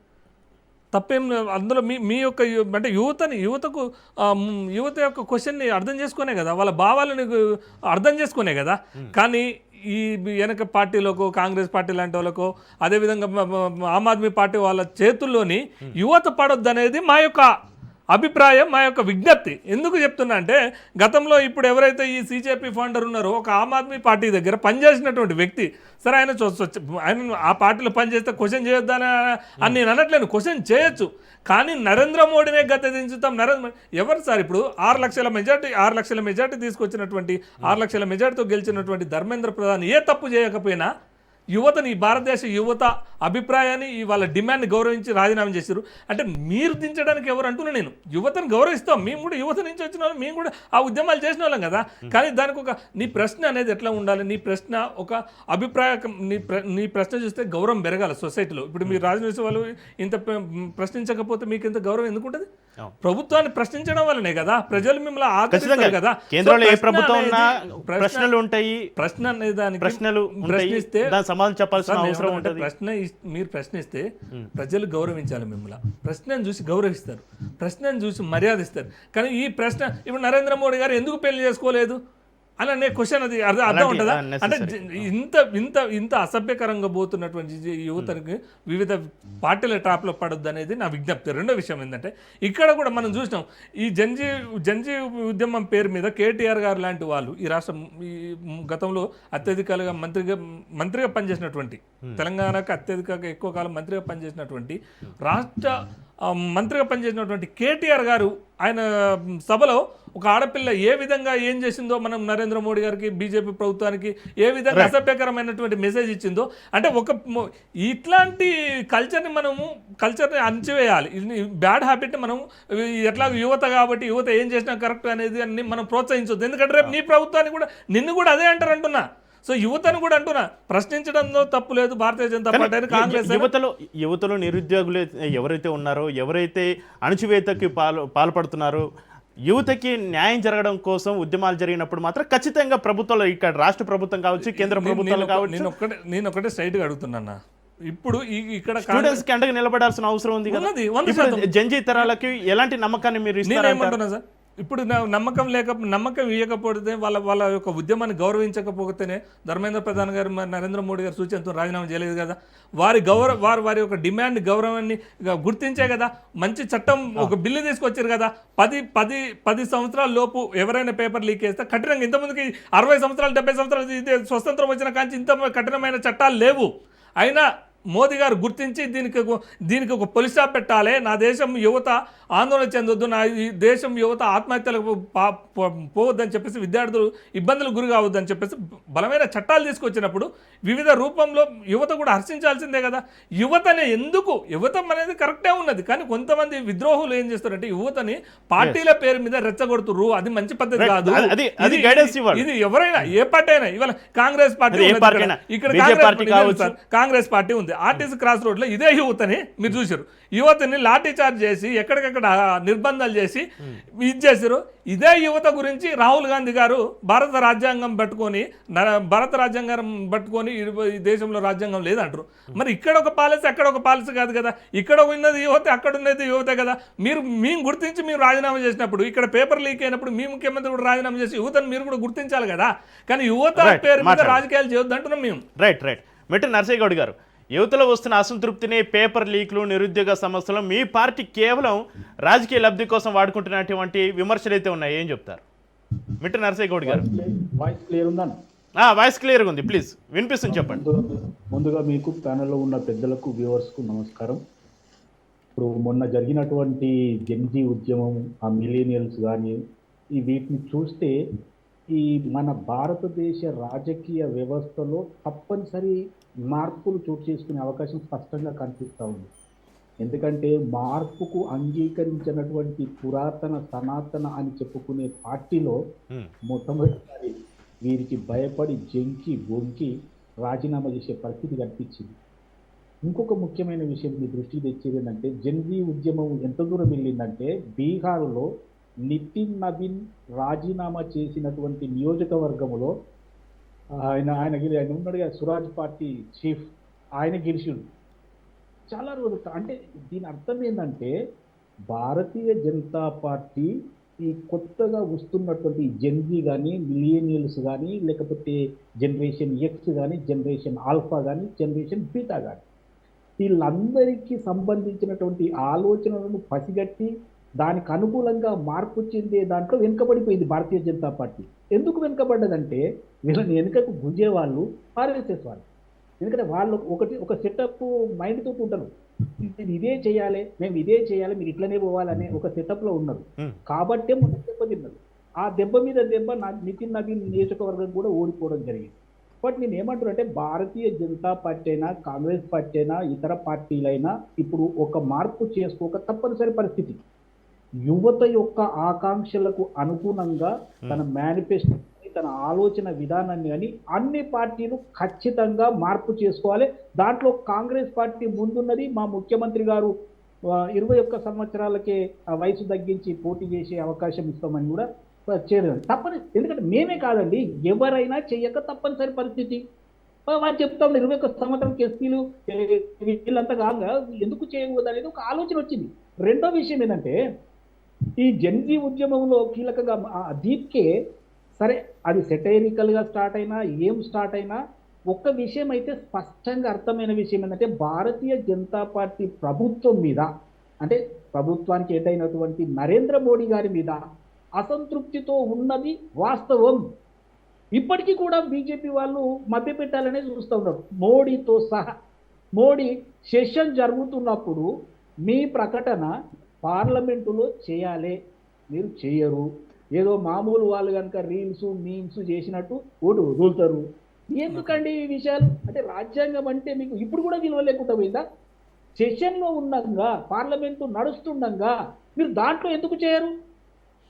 తప్పేం అందులో మీ యొక్క అంటే యువతకు యువత యొక్క క్వశ్చన్ని అర్థం చేసుకునే కదా, వాళ్ళ భావాలను అర్థం చేసుకునే కదా. కానీ ఈ వెనక పార్టీలకు, కాంగ్రెస్ పార్టీ లాంటి వాళ్ళకు, అదేవిధంగా ఆమ్ ఆద్మీ పార్టీ వాళ్ళ చేతుల్లోని యువత పడొద్దు అనేది మా యొక్క అభిప్రాయం, మా యొక్క విజ్ఞప్తి. ఎందుకు చెప్తున్నా అంటే, గతంలో ఇప్పుడు ఎవరైతే ఈ సిజేపీ ఫౌండర్ ఉన్నారో ఒక ఆమ్ ఆద్మీ పార్టీ దగ్గర పనిచేసినటువంటి వ్యక్తి, సరే ఆయన ఆ పార్టీలో పనిచేస్తే క్వశ్చన్ చేయొద్దని అని నేను అనట్లేను, క్వశ్చన్ చేయొచ్చు. కానీ నరేంద్ర మోడీనే గద్దె దించుతాం. ఎవరు సార్ ఇప్పుడు 6 లక్షల మెజార్టీ తీసుకొచ్చినటువంటి 6 లక్షల మెజార్టీతో గెలిచినటువంటి ధర్మేంద్ర ప్రధాన్ ఏ తప్పు చేయకపోయినా యువతని, భారతదేశ యువత అభిప్రాయాన్ని, వాళ్ళ డిమాండ్ని గౌరవించి రాజీనామా చేశారు. అంటే మీరు దించడానికి ఎవరు అంటున్నా, నేను యువతను గౌరవిస్తాం, మేము కూడా యువత నుంచి వచ్చిన వాళ్ళం, మేము కూడా ఆ ఉద్యమాలు చేసిన వాళ్ళం కదా. కానీ దానికి ఒక నీ ప్రశ్న అనేది ఎట్లా ఉండాలి, నీ ప్రశ్న ఒక అభిప్రాయం, నీ ప్రశ్న చూస్తే గౌరవం పెరగాలి సొసైటీలో. ఇప్పుడు మీరు రాజనీతి వాళ్ళు ఇంత ప్రశ్నించకపోతే మీకు ఇంత గౌరవం ఎందుకు ఉంటుంది? ప్రభుత్వాన్ని ప్రశ్నించడం వల్లనే కదా ప్రజలు మిమ్మల్ని ఆదరిస్తారు కదా. కేంద్రంలో ఏ ప్రభుత్వం ఉన్నా ప్రశ్నలు ఉంటాయి. ప్రశ్న అనే దానికి ప్రశ్నలు ప్రశ్నిస్తే సమాధానం చెప్పాల్సిన అవసరం ఉంటుంది. మీరు ప్రశ్నిస్తే ప్రజలు గౌరవించాలి మిమ్మల్ని. ప్రశ్నను చూసి గౌరవిస్తారు, ప్రశ్నను చూసి మర్యాదిస్తారు. కానీ ఈ ప్రశ్న ఇప్పుడు నరేంద్ర మోడీ గారు ఎందుకు పెళ్లి చేసుకోలేదు అని అనే క్వశ్చన్, అది అర్థం ఉంటుందా? అంటే ఇంత అసభ్యకరంగా పోతున్నటువంటి యువతకి వివిధ పార్టీల ట్రాప్లో పడొద్దు అనేది నా విజ్ఞప్తి. రెండో విషయం ఏంటంటే, ఇక్కడ కూడా మనం చూసినాం ఈ జంజీ ఉద్యమం పేరు మీద కేటీఆర్ గారు లాంటి వాళ్ళు ఈ రాష్ట్రం ఈ గతంలో అత్యధికంగా మంత్రిగా పనిచేసినటువంటి, తెలంగాణకు ఎక్కువ కాలం మంత్రిగా పనిచేసినటువంటి, రాష్ట్ర మంత్రిగా పనిచేసినటువంటి కేటీఆర్ గారు ఆయన సభలో ఒక ఆడపిల్ల ఏ విధంగా ఏం చేసిందో, మనం నరేంద్ర మోడీ గారికి, బీజేపీ ప్రభుత్వానికి ఏ విధంగా అసభ్యకరమైనటువంటి మెసేజ్ ఇచ్చిందో, అంటే ఇట్లాంటి కల్చర్ని అణచివేయాలి. బ్యాడ్ హ్యాబిట్ని మనం ఎట్లా యువత కాబట్టి యువత ఏం చేసినా కరెక్ట్ అనేది అన్ని మనం ప్రోత్సహించొద్దు. ఎందుకంటే రేపు నీ ప్రభుత్వాన్ని కూడా నిన్ను కూడా అదే అంటారంటున్నా. సో యువతను కూడా అంటున్నా, ప్రశ్నించడంలో తప్పు లేదు. భారతీయ జనతా పార్టీ, కాంగ్రెస్ యువతలో నిరుద్యోగులు ఎవరైతే ఉన్నారో, ఎవరైతే అణచివేతకి పాల్పడుతున్నారో, యువతకి న్యాయం జరగడం కోసం ఉద్యమాలు జరిగినప్పుడు మాత్రం ఖచ్చితంగా ప్రభుత్వాలు, ఇక్కడ రాష్ట్ర ప్రభుత్వం కావచ్చు, కేంద్ర ప్రభుత్వాలు కావచ్చు, నేను ఒకటే స్ట్రైట్గా అడుగుతున్నా. ఇప్పుడు ఇక్కడ స్టూడెంట్స్ కి అండగా నిలబడాల్సిన అవసరం ఉంది కదా. జంజీ తరాలకి ఎలాంటి నమ్మకాన్ని మీరు ఇస్తారంటున్నా సార్? ఇప్పుడు నమ్మకం ఇవ్వకపోతే, వాళ్ళ యొక్క ఉద్యమాన్ని గౌరవించకపోతేనే ధర్మేంద్ర ప్రధాన్ గారు, నరేంద్ర మోడీ గారు సూచనతో రాజీనామా చేయలేదు కదా. వారి యొక్క డిమాండ్, గౌరవాన్ని గుర్తించే కదా మంచి చట్టం, ఒక బిల్లు తీసుకొచ్చారు కదా. 10 సంవత్సరాల లోపు ఎవరైనా పేపర్ లీక్ చేస్తే కఠినంగా, ఇంతమందికి 60 సంవత్సరాలు 70 సంవత్సరాలు స్వతంత్రం వచ్చిన కాంచి ఇంత కఠినమైన చట్టాలు లేవు. అయినా మోదీ గారు గుర్తించి దీనికి ఒక పోలీస్ స్టాప్ పెట్టాలి, నా దేశం యువత ఆందోళన చెందొద్దు, నా ఈ దేశం యువత ఆత్మహత్యలకు పోవద్దని చెప్పేసి, విద్యార్థులు ఇబ్బందులకు గురి కావద్దని చెప్పేసి బలమైన చట్టాలు తీసుకొచ్చినప్పుడు వివిధ రూపంలో యువత కూడా హర్షించాల్సిందే కదా. యువత అనేది కరెక్టే ఉన్నది, కానీ కొంతమంది విద్రోహులు ఏం చేస్తారంటే యువతని పార్టీల పేరు మీద రెచ్చగొడుతుర్రు. అది మంచి పద్ధతి కాదు. ఇది ఎవరైనా, ఏ పార్టీ అయినా, ఇవాళ కాంగ్రెస్ పార్టీ ఇక్కడ కాంగ్రెస్ పార్టీ ఉంది, ఆర్టీసీ క్రాస్ రోడ్ లో ఇదే యువతని మీరు చూసారు. యువతని లాఠీ చార్జ్ చేసి ఎక్కడికక్కడ నిర్బంధాలు చేసి ఇది చేశారు. ఇదే యువత గురించి రాహుల్ గాంధీ గారు భారత రాజ్యాంగం పట్టుకొని ఈ దేశంలో రాజ్యాంగం లేదంటారు. మరి ఇక్కడ ఒక పాలసీ, అక్కడ ఒక పాలసీ కాదు కదా. ఇక్కడ ఉన్నది యువత, అక్కడ ఉన్నది యువతే కదా. మేము గుర్తించి మీరు రాజీనామా చేసినప్పుడు, ఇక్కడ పేపర్ లీక్ అయినప్పుడు మీ ముఖ్యమంత్రి కూడా రాజీనామా చేసి యువతను మీరు కూడా గుర్తించాలి కదా. కానీ యువత పేరు మీద రాజకీయాలు చేయొద్దు అంటున్నాం మేము. రైట్. మెట్ట నరసయ్య గౌడ్ గారు, యువతలో వస్తున్న అసంతృప్తిని, పేపర్ లీక్లు, నిరుద్యోగ సమస్యలు మీ పార్టీ కేవలం రాజకీయ లబ్ధి కోసం వాడుకుంటున్నటువంటి విమర్శలు అయితే ఉన్నాయి, ఏం చెప్తారు? మిట్ట నరసయ్య గౌడ్ గారు, వాయిస్ క్లియర్ ఉందా? వాయిస్ క్లియర్గా ఉంది, ప్లీజ్ వినిపిస్తుంది, చెప్పండి. ముందుగా మీకు ప్యానెల్లో ఉన్న పెద్దలకు, వ్యూవర్స్కు నమస్కారం. ఇప్పుడు మొన్న జరిగినటువంటి జెన్జీ ఉద్యమం, ఆ మిలీనియల్స్ కానీ వీటిని చూస్తే ఈ మన భారతదేశ రాజకీయ వ్యవస్థలో తప్పనిసరి మార్పులు చోటు చేసుకునే అవకాశం స్పష్టంగా కనిపిస్తూ ఉంది. ఎందుకంటే మార్పుకు అంగీకరించినటువంటి పురాతన, సనాతన అని చెప్పుకునే పార్టీలో మొట్టమొదటిసారి వీరికి భయపడి జంకి బొంకి రాజీనామా చేసే పరిస్థితి కనిపించింది. ఇంకొక ముఖ్యమైన విషయం మీ దృష్టికి తెచ్చేది ఏంటంటే జెన్జీ ఉద్యమం ఎంత దూరం వెళ్ళిందంటే బీహార్లో నితిన్ నవీన్ రాజీనామా చేసినటువంటి నియోజకవర్గంలో ఆయన ఉన్నాడు కదా సురాజ్ పార్టీ చీఫ్, ఆయన గెలిచిండు చాలా రోజులు. అంటే దీని అర్థం ఏంటంటే భారతీయ జనతా పార్టీ ఈ కొత్తగా వస్తున్నటువంటి జెన్జీ కానీ మిలియనియల్స్ కానీ లేకపోతే జనరేషన్ ఎక్స్ కానీ జనరేషన్ ఆల్ఫా కానీ జనరేషన్ బీటా కానీ వీళ్ళందరికీ సంబంధించినటువంటి ఆలోచనలను పసిగట్టి దానికి అనుకూలంగా మార్పు చెందే దాంట్లో వెనుకబడిపోయింది భారతీయ జనతా పార్టీ. ఎందుకు వెనుకబడ్డదంటే వీళ్ళని వెనుకకు గుంజేవాళ్ళు ఆర్ఎస్ఎస్ వాళ్ళు. ఎందుకంటే వాళ్ళు ఒక సెటప్ మైండ్ తోటి ఉంటారు, నేను ఇదే చేయాలి, మేము ఇదే చేయాలి, మీరు ఇట్లనే పోవాలనే ఒక సెటప్లో ఉన్నారు. కాబట్టే మొన్న దెబ్బ తిన్నారు. ఆ దెబ్బ మీద దెబ్బ నితిన్ నవీన్ నియోజకవర్గం కూడా ఓడిపోవడం జరిగింది. బట్ నేను ఏమంటున్నా అంటే భారతీయ జనతా పార్టీ అయినా కాంగ్రెస్ పార్టీ అయినా ఇతర పార్టీలైనా ఇప్పుడు ఒక మార్పు చేసుకోక తప్పనిసరి పరిస్థితి. యువత యొక్క ఆకాంక్షలకు అనుగుణంగా తన మేనిఫెస్టో తన ఆలోచన విధానాన్ని కానీ అన్ని పార్టీలు ఖచ్చితంగా మార్పు చేసుకోవాలి. దాంట్లో కాంగ్రెస్ పార్టీ ముందున్నది. మా ముఖ్యమంత్రి గారు 21 సంవత్సరాలకే వయసు తగ్గించి పోటీ చేసే అవకాశం ఇస్తామని కూడా చేయాలి తప్పని. ఎందుకంటే మేమే కాదండి, ఎవరైనా చెయ్యక తప్పనిసరి పరిస్థితి. వాళ్ళు చెప్తా ఉన్నారు 21 సంవత్సరాలకి ఎస్పీలు వీళ్ళంతా కాగా ఎందుకు చేయకూడదు అనేది ఒక ఆలోచన వచ్చింది. రెండో విషయం ఏంటంటే ఈ జెన్జీ ఉద్యమంలో కీలకంగా దీప్కే సరే అది సెటైరికల్గా స్టార్ట్ అయినా ఏం స్టార్ట్ అయినా ఒక్క విషయం అయితే స్పష్టంగా అర్థమైన విషయం ఏంటంటే భారతీయ జనతా పార్టీ ప్రభుత్వం మీద అంటే ప్రభుత్వానికి ఏదైనటువంటి నరేంద్ర మోడీ గారి మీద అసంతృప్తితో ఉన్నది వాస్తవం. ఇప్పటికీ కూడా బీజేపీ వాళ్ళు మభ్యపెట్టాలనే చూస్తూ ఉన్నారు మోడీతో సహా. మోడీ సెషన్ జరుగుతున్నప్పుడు మీ ప్రకటన పార్లమెంటులో చేయాలి, మీరు చేయరు. ఏదో మామూలు వాళ్ళు కనుక రీల్స్ మీమ్స్ చేసినట్టు ఓటు వదులుతారు. ఎందుకండి ఈ విషయాలు? అంటే రాజ్యాంగం అంటే మీకు ఇప్పుడు కూడా విలువ లేకుండా పోయిందా? సెషన్లో ఉండగా పార్లమెంటు నడుస్తుండగా మీరు దాంట్లో ఎందుకు చేయరు?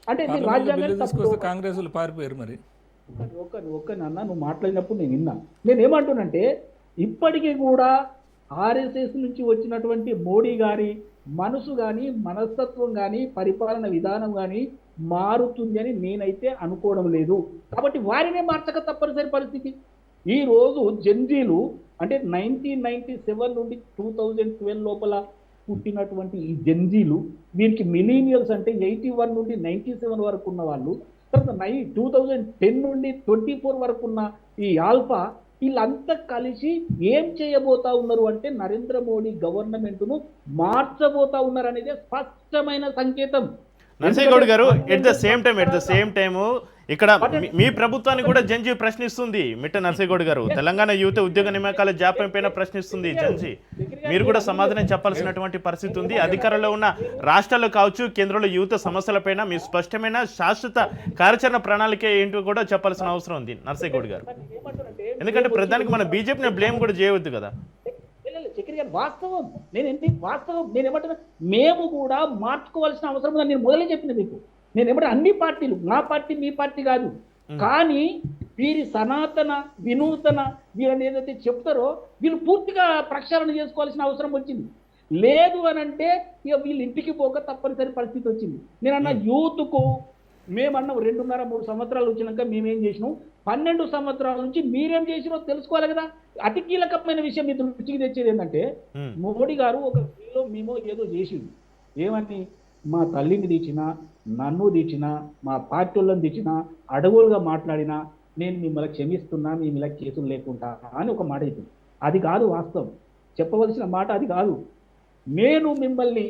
అంటే రాజ్యాంగం కాంగ్రెస్ పారిపోయారు. మరి ఒక్క నాన్న నువ్వు మాట్లాడినప్పుడు నేను విన్నా. నేను ఏమంటున్నానంటే ఇప్పటికీ కూడా ఆర్ఎస్ఎస్ నుంచి వచ్చినటువంటి మోడీ గారి మనసు కానీ మనస్తత్వం కానీ పరిపాలన విధానం కానీ మారుతుంది అని నేనైతే అనుకోవడం లేదు. కాబట్టి వారినే మార్చక తప్పనిసరి పరిస్థితి. ఈరోజు జెన్జీలు అంటే 1997 నుండి 2012 లోపల పుట్టినటువంటి ఈ జెన్జీలు, వీరికి మిలీనియల్స్ అంటే 81 నుండి 97 వరకు ఉన్న వాళ్ళు, తర్వాత 2010 నుండి 24 వరకు ఉన్న ఈ ఆల్ఫా, వీళ్ళంతా కలిసి ఏం చేయబోతా ఉన్నారు అంటే నరేంద్ర మోడీ గవర్నమెంట్ను మార్చబోతా ఉన్నారు అనేది స్పష్టమైన సంకేతం. నర్సయ్యగౌడ్ గారు ఎట్ ద సేమ్ టైమ్ ఇక్కడ మీ ప్రభుత్వాన్ని కూడా జెన్జీ ప్రశ్నిస్తుంది. మిట్ట నర్సయ్యగౌడ్ గారు తెలంగాణ యువత ఉద్యోగ నియామకాల జాప్యం పైన ప్రశ్నిస్తుంది జెన్జీ. మీరు కూడా సమాధానం చెప్పాల్సినటువంటి పరిస్థితి ఉంది. అధికారంలో ఉన్న రాష్ట్రాల్లో కావచ్చు, కేంద్రంలో యువత సమస్యలపైన మీ స్పష్టమైన శాశ్వత కార్యాచరణ ప్రణాళిక ఏంటో కూడా చెప్పాల్సిన అవసరం ఉంది నర్సయ్యగౌడ్ గారు. ఎందుకంటే ప్రధానికి మన బీజేపీని బ్లేమ్ కూడా చేయవద్దు కదా. వాస్తవం నేను ఏమంటున్నా, మేము కూడా మార్చుకోవాల్సిన అవసరం ఉందని నేను మొదలే చెప్పిన మీకు. నేను ఏమంటే అన్ని పార్టీలు, నా పార్టీ మీ పార్టీ కాదు, కానీ వీరి సనాతన వినూతన వీళ్ళని ఏదైతే చెప్తారో వీళ్ళు పూర్తిగా ప్రక్షాళన చేసుకోవాల్సిన అవసరం వచ్చింది. లేదు అని అంటే ఇక వీళ్ళు ఇంటికి పోక తప్పనిసరి పరిస్థితి వచ్చింది. నేనన్నా యూత్కు మేమన్నా 2.5-3 సంవత్సరాలు వచ్చినాక మేమేం చేసినాం, 12 సంవత్సరాల నుంచి మీరేం చేసినో తెలుసుకోవాలి కదా. అతి కీలకమైన విషయం మీ దృష్టికి తెచ్చేది ఏంటంటే మోడీ గారు ఒక మేము ఏదో చేసిండు. ఏమని మా తల్లిని తెచ్చినా, నన్ను తెచ్చినా, మా పార్టీ వాళ్ళని తెచ్చినా, అడవులుగా మాట్లాడినా నేను మిమ్మల్ని క్షమిస్తున్నా, మేము ఇలా కేసులు లేకుండా అని ఒక మాట చెప్పింది. అది కాదు వాస్తవం, చెప్పవలసిన మాట అది కాదు. నేను మిమ్మల్ని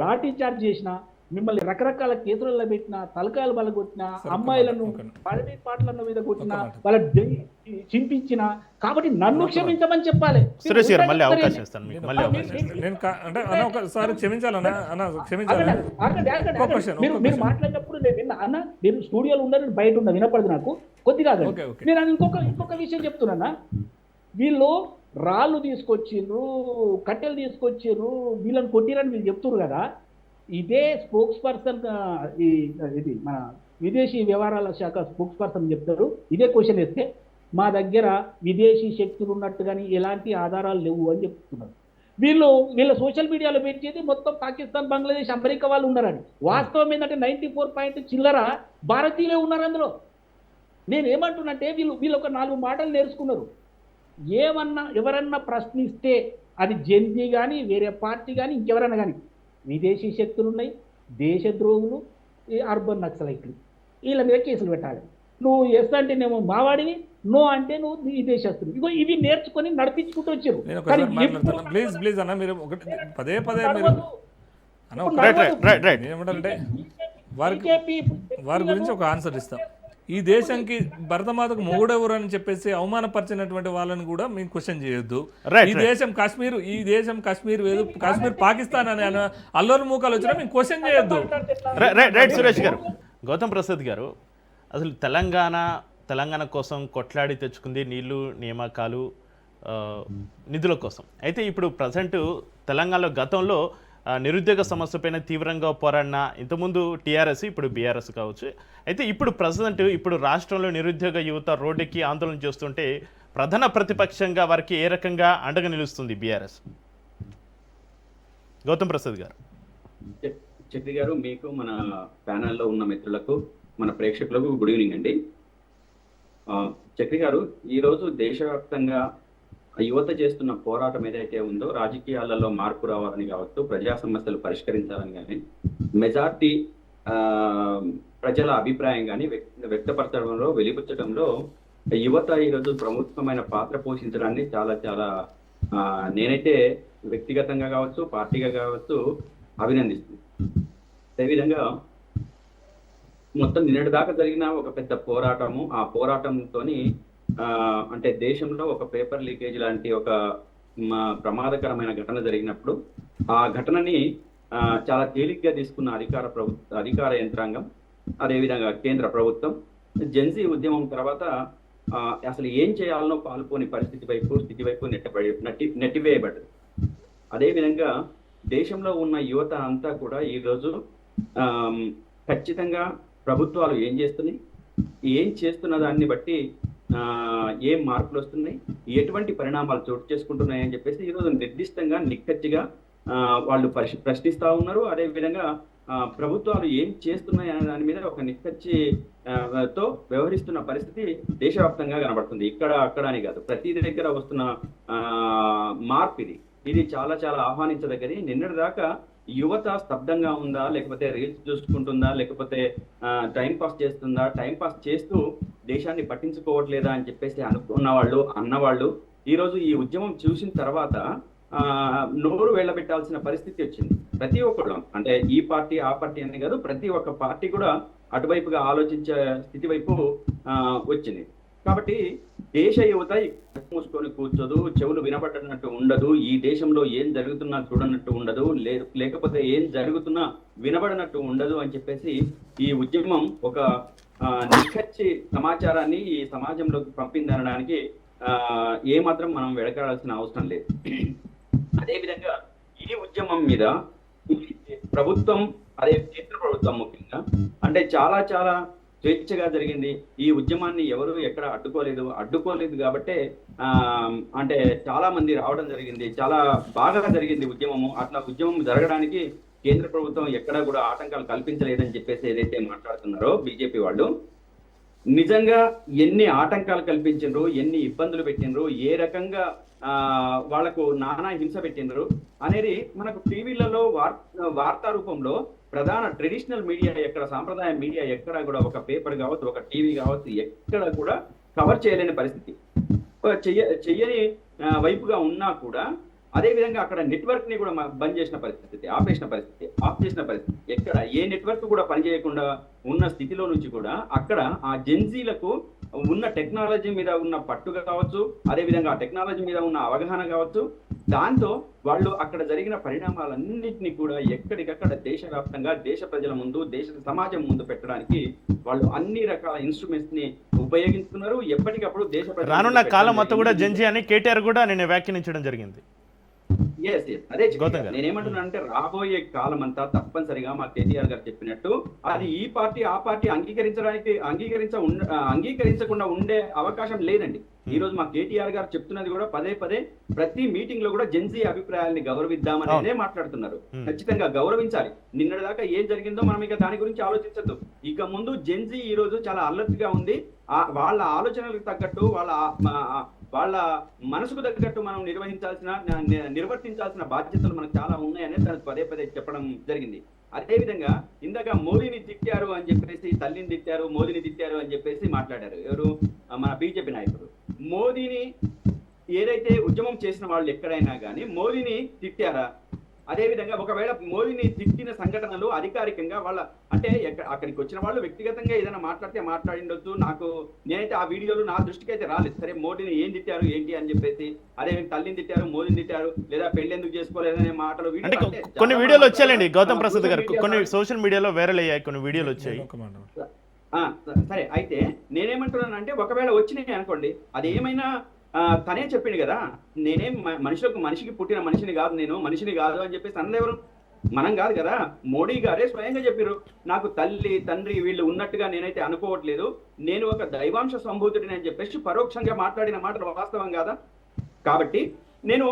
లాఠీ చార్జ్ చేసిన, మిమ్మల్ని రకరకాల కేసులలో పెట్టిన, తలకాయలు బల కొట్టిన, అమ్మాయిలను పడవి పాటల మీద కొట్టిన, వాళ్ళ చింపించిన, కాబట్టి నన్ను క్షమించమని చెప్పాలి. సురేష్ గారు మళ్ళీ అవకాశం ఇస్తాను. మీరు మాట్లాడినప్పుడు నేను విన్నా అన్న, మీరు స్టూడియోలో ఉన్నారు, బయట ఉన్నా వినపడదు నాకు కొద్దిగా. నేను ఇంకొక విషయం చెప్తున్నా, వీళ్ళు రాళ్ళు తీసుకొచ్చిర్రు, కట్టెలు తీసుకొచ్చిర్రు, వీళ్ళని కొట్టిరని వీళ్ళు చెప్తున్నారు కదా. ఇదే స్పోక్స్ పర్సన్ ఇది మన విదేశీ వ్యవహారాల శాఖ స్పోక్స్ పర్సన్ చెప్తారు. ఇదే క్వశ్చన్ వేస్తే మా దగ్గర విదేశీ శక్తులు ఉన్నట్టు కానీ ఎలాంటి ఆధారాలు లేవు అని చెప్తున్నారు. వీళ్ళ సోషల్ మీడియాలో పెట్టేది మొత్తం పాకిస్తాన్, బంగ్లాదేశ్, అమెరికా వాళ్ళు ఉన్నారని. వాస్తవం ఏంటంటే 94 చిల్లర భారతీయులే ఉన్నారు అందులో. నేను ఏమంటున్నంటే వీళ్ళు ఒక 4 మాటలు నేర్చుకున్నారు. ఎవరన్నా ప్రశ్నిస్తే అది జెన్జీ కానీ వేరే పార్టీ కానీ ఇంకెవరైనా కానీ విదేశీ శక్తులు ఉన్నాయి, దేశద్రోహులు, ఈ అర్బన్ నక్సలైట్లు, వీళ్ళ మీద కేసులు పెట్టాలి. నువ్వు ఎస్ అంటేనేమో మావాడివి, నో అంటే నువ్వు ఈ దేశస్తులు. ఇగో ఇవి నేర్చుకొని నడిపించుకుంటూ వచ్చారు. నేను ఒకసారి మాట్లాడతాను ప్లీజ్ అన్న. మీరు ఒకటి పదే మీరు అన్న ఏమంటారంటే వారి గురించి ఒక ఆన్సర్ ఇస్తాం. ఈ దేశంకి భరతమాతకు మొగుడెవరు అని చెప్పేసి అవమానపరిచినటువంటి వాళ్ళని కూడా మేము క్వశ్చన్ చేయొద్దు. ఈ దేశం కాశ్మీర్ వేదు, కాశ్మీర్ పాకిస్తాన్ అని అల్లరి మూకాలు వచ్చినా మేము క్వశ్చన్ చేయొద్దు. రైట్ సురేష్ గారు, గౌతమ్ ప్రసాద్ గారు, అసలు తెలంగాణ కోసం కొట్లాడి తెచ్చుకుంది నీళ్లు, నియామకాలు, నిధుల కోసం. అయితే ఇప్పుడు ప్రజెంట్ తెలంగాణలో గతంలో నిరుద్యోగ సమస్యపైన తీవ్రంగా పోరాడిన ఇంతకుముందు టీఆర్ఎస్, ఇప్పుడు బీఆర్ఎస్ కావచ్చు. అయితే ఇప్పుడు రాష్ట్రంలో నిరుద్యోగ యువత రోడ్డుకి ఆందోళన చేస్తుంటే ప్రధాన ప్రతిపక్షంగా వారికి ఏ రకంగా అండగా నిలుస్తుంది బీఆర్ఎస్? గౌతమ్ ప్రసాద్ గారు. చక్రి గారు, మీకు, మన ప్యానెల్లో ఉన్న మిత్రులకు, మన ప్రేక్షకులకు గుడ్ ఈవినింగ్ అండి. చక్రి గారు, ఈరోజు దేశవ్యాప్తంగా యువత చేస్తున్న పోరాటం ఏదైతే ఉందో, రాజకీయాలలో మార్పు రావాలని కావచ్చు, ప్రజా సమస్యలు పరిష్కరించాలని కానీ, మెజార్టీ ప్రజల అభిప్రాయం కానీ వ్యక్తపరచడంలో, వెలిబుచ్చడంలో యువత ఈరోజు ప్రముఖమైన పాత్ర పోషించడాన్ని చాలా నేనైతే వ్యక్తిగతంగా కావచ్చు, పార్టీగా కావచ్చు అభినందిస్తుంది. అదేవిధంగా మొత్తం నిన్నటి దాకా జరిగిన ఒక పెద్ద పోరాటము, ఆ పోరాటంతో అంటే దేశంలో ఒక పేపర్ లీకేజ్ లాంటి ఒక ప్రమాదకరమైన ఘటన జరిగినప్పుడు ఆ ఘటనని చాలా తేలిగ్గా తీసుకున్న అధికార యంత్రాంగం, అదేవిధంగా కేంద్ర ప్రభుత్వం జెన్జీ ఉద్యమం తర్వాత అసలు ఏం చేయాలనో పాల్పోని స్థితి వైపు నెట్టివేయబడ్డది. అదేవిధంగా దేశంలో ఉన్న యువత అంతా కూడా ఈరోజు ఖచ్చితంగా ప్రభుత్వాలు ఏం చేస్తున్న దాన్ని బట్టి ఏం మార్పులు వస్తున్నాయి, ఎటువంటి పరిణామాలు చోటు చేసుకుంటున్నాయి అని చెప్పేసి ఈరోజు నిర్దిష్టంగా నిక్కచ్చిగా వాళ్ళు ప్రశ్నిస్తూ ఉన్నారు. అదేవిధంగా ప్రభుత్వాలు ఏం చేస్తున్నాయి అనే దాని మీద ఒక నిక్కచ్చితో వ్యవహరిస్తున్న పరిస్థితి దేశవ్యాప్తంగా కనబడుతుంది. ఇక్కడ అక్కడ అని కాదు, ప్రతి దగ్గర వస్తున్న మార్పు ఇది చాలా ఆహ్వానించదగ్గది. నిన్నటి దాకా యువత స్తబ్దంగా ఉందా, లేకపోతే రీల్స్ చూసుకుంటుందా, లేకపోతే టైం పాస్ చేస్తూ దేశాన్ని పట్టించుకోవట్లేదా అని చెప్పేసి అన్నవాళ్ళు ఈరోజు ఈ ఉద్యమం చూసిన తర్వాత నోరు వెళ్ళబెట్టాల్సిన పరిస్థితి వచ్చింది. ప్రతి ఒక్కరు, అంటే ఈ పార్టీ ఆ పార్టీ అని కాదు, ప్రతి ఒక్క పార్టీ కూడా అటువైపుగా ఆలోచించే స్థితి వైపు వచ్చింది. కాబట్టి దేశ యువత మూసుకొని కూర్చోదు, చెవులు వినబడ్డనట్టు ఉండదు, ఈ దేశంలో ఏం జరుగుతున్నా చూడనట్టు ఉండదు, లేకపోతే ఏం జరుగుతున్నా వినబడనట్టు ఉండదు అని చెప్పేసి ఈ ఉద్యమం ఒక నిక్కచ్చి సమాచారాన్ని ఈ సమాజంలోకి పంపిందనడానికి ఏమాత్రం మనం వెడకాడాల్సిన అవసరం లేదు. అదేవిధంగా ఈ ఉద్యమం మీద ప్రభుత్వం, అదే కేంద్ర ప్రభుత్వం ముఖ్యంగా అంటే చాలా స్వేచ్ఛగా జరిగింది. ఈ ఉద్యమాన్ని ఎవరు ఎక్కడ అడ్డుకోలేదు కాబట్టే అంటే చాలా మంది రావడం జరిగింది, చాలా బాగా జరిగింది ఉద్యమము. అట్లా ఉద్యమం జరగడానికి కేంద్ర ప్రభుత్వం ఎక్కడా కూడా ఆటంకాలు కల్పించలేదని చెప్పేసి ఏదైతే మాట్లాడుతున్నారో బీజేపీ వాళ్ళు, నిజంగా ఎన్ని ఆటంకాలు కల్పించిండ్రు, ఎన్ని ఇబ్బందులు పెట్టిండ్రు, ఏ రకంగా వాళ్లకు నానా హింస పెట్టిండ్రు అనేది మనకు టీవీలలో వార్తా రూపంలో ప్రధాన ట్రెడిషనల్ మీడియా ఎక్కడ, సాంప్రదాయ మీడియా ఎక్కడ కూడా, ఒక పేపర్ కావచ్చు, ఒక టీవీ కావచ్చు, ఎక్కడ కూడా కవర్ చేయలేని పరిస్థితి, చెయ్యని వైపుగా ఉన్నా కూడా అదేవిధంగా అక్కడ నెట్వర్క్ ని కూడా బంద్ చేసిన పరిస్థితి, ఆఫ్ చేసిన పరిస్థితి, ఎక్కడ ఏ నెట్వర్క్ కూడా పనిచేయకుండా ఉన్న స్థితిలో నుంచి కూడా అక్కడ ఆ జెన్జీలకు ఉన్న టెక్నాలజీ మీద ఉన్న పట్టుగా కావచ్చు, అదేవిధంగా ఆ టెక్నాలజీ మీద ఉన్న అవగాహన కావచ్చు, దాంతో వాళ్ళు అక్కడ జరిగిన పరిణామాలన్నింటినీ కూడా ఎక్కడికక్కడ దేశవ్యాప్తంగా దేశ ప్రజల ముందు, దేశ సమాజం ముందు పెట్టడానికి వాళ్ళు అన్ని రకాల ఇన్స్ట్రుమెంట్స్ ని ఉపయోగిస్తున్నారు. ఎప్పటికప్పుడు దేశ రానున్న కాలం మొత్తం కూడా జెన్జీ అని కేటీఆర్ కూడా నేను వ్యాఖ్యానించడం జరిగింది. అదే గౌతమ్ గారు. నేనేమంటున్నా అంటే రాబోయే కాలం అంతా తప్పనిసరిగా మా కేటీఆర్ గారు చెప్పినట్టు అది ఈ పార్టీ ఆ పార్టీ అంగీకరించకుండా ఉండే అవకాశం లేదండి. ఈ రోజు మా కేటీఆర్ గారు చెప్తున్నది కూడా పదే పదే ప్రతి మీటింగ్ లో కూడా జెన్జీ అభిప్రాయాల్ని గౌరవిద్దామనేదే మాట్లాడుతున్నారు. ఖచ్చితంగా గౌరవించాలి. నిన్నటిదాకా ఏం జరిగిందో మనం ఇక దాని గురించి ఆలోచించద్దు. ఇక ముందు జెన్జీ ఈ రోజు చాలా అలర్ట్ గా ఉంది. వాళ్ళ ఆలోచనలకు తగ్గట్టు వాళ్ళ మనసుకు తగ్గట్టు మనం నిర్వర్తించాల్సిన బాధ్యతలు మనకు చాలా ఉన్నాయని తను పదే పదే చెప్పడం జరిగింది. అదే విధంగా ఇందాక మోదీని తిట్టారు అని చెప్పేసి, తల్లిని తిట్టారు, మోదీని తిట్టారు అని చెప్పేసి మాట్లాడారు ఎవరు, మన బీజేపీ నాయకుడు. మోదీని ఏదైతే ఉద్యమం చేసిన వాళ్ళు ఎక్కడైనా కానీ మోదీని తిట్టారా? అదేవిధంగా ఒకవేళ మోదీని తిట్టిన సంఘటనలు అధికారికంగా వాళ్ళ అంటే అక్కడికి వచ్చిన వాళ్ళు వ్యక్తిగతంగా ఏదైనా మాట్లాడితే మాట్లాడిండొచ్చు. నేనైతే ఆ వీడియోలు నా దృష్టికి అయితే రాలేదు. సరే మోదీని ఏం తిట్టారు ఏంటి అని చెప్పేసి, అదే తల్లిని తిట్టారు, మోదీని తిట్టారు, లేదా పెళ్లి ఎందుకు చేసుకోలేదనే మాటలు అంటే కొన్ని వీడియోలు వచ్చాయండి గౌతమ్ ప్రసాద్ గారు, కొన్ని సోషల్ మీడియాలో వైరల్ అయ్యాయి, కొన్ని వీడియోలు వచ్చాయి. సరే, అయితే నేనేమంటున్నానంటే ఒకవేళ వచ్చినాయి అనుకోండి, అది ఏమైనా తనే చెప్పిండు కదా, నేనేం మనిషికి పుట్టిన మనిషిని కాదు, నేను మనిషిని కాదు అని చెప్పేసి అన్నది ఎవరు? మనం కాదు కదా. మోడీ గారే స్వయంగా చెప్పారు, నాకు తల్లి తండ్రి వీళ్ళు ఉన్నట్టుగా నేనైతే అనుకోవట్లేదు, నేను ఒక దైవాంశ సంభూతుడిని అని చెప్పేసి పరోక్షంగా మాట్లాడిన మాటలు వాస్తవం కాదా? కాబట్టి నేను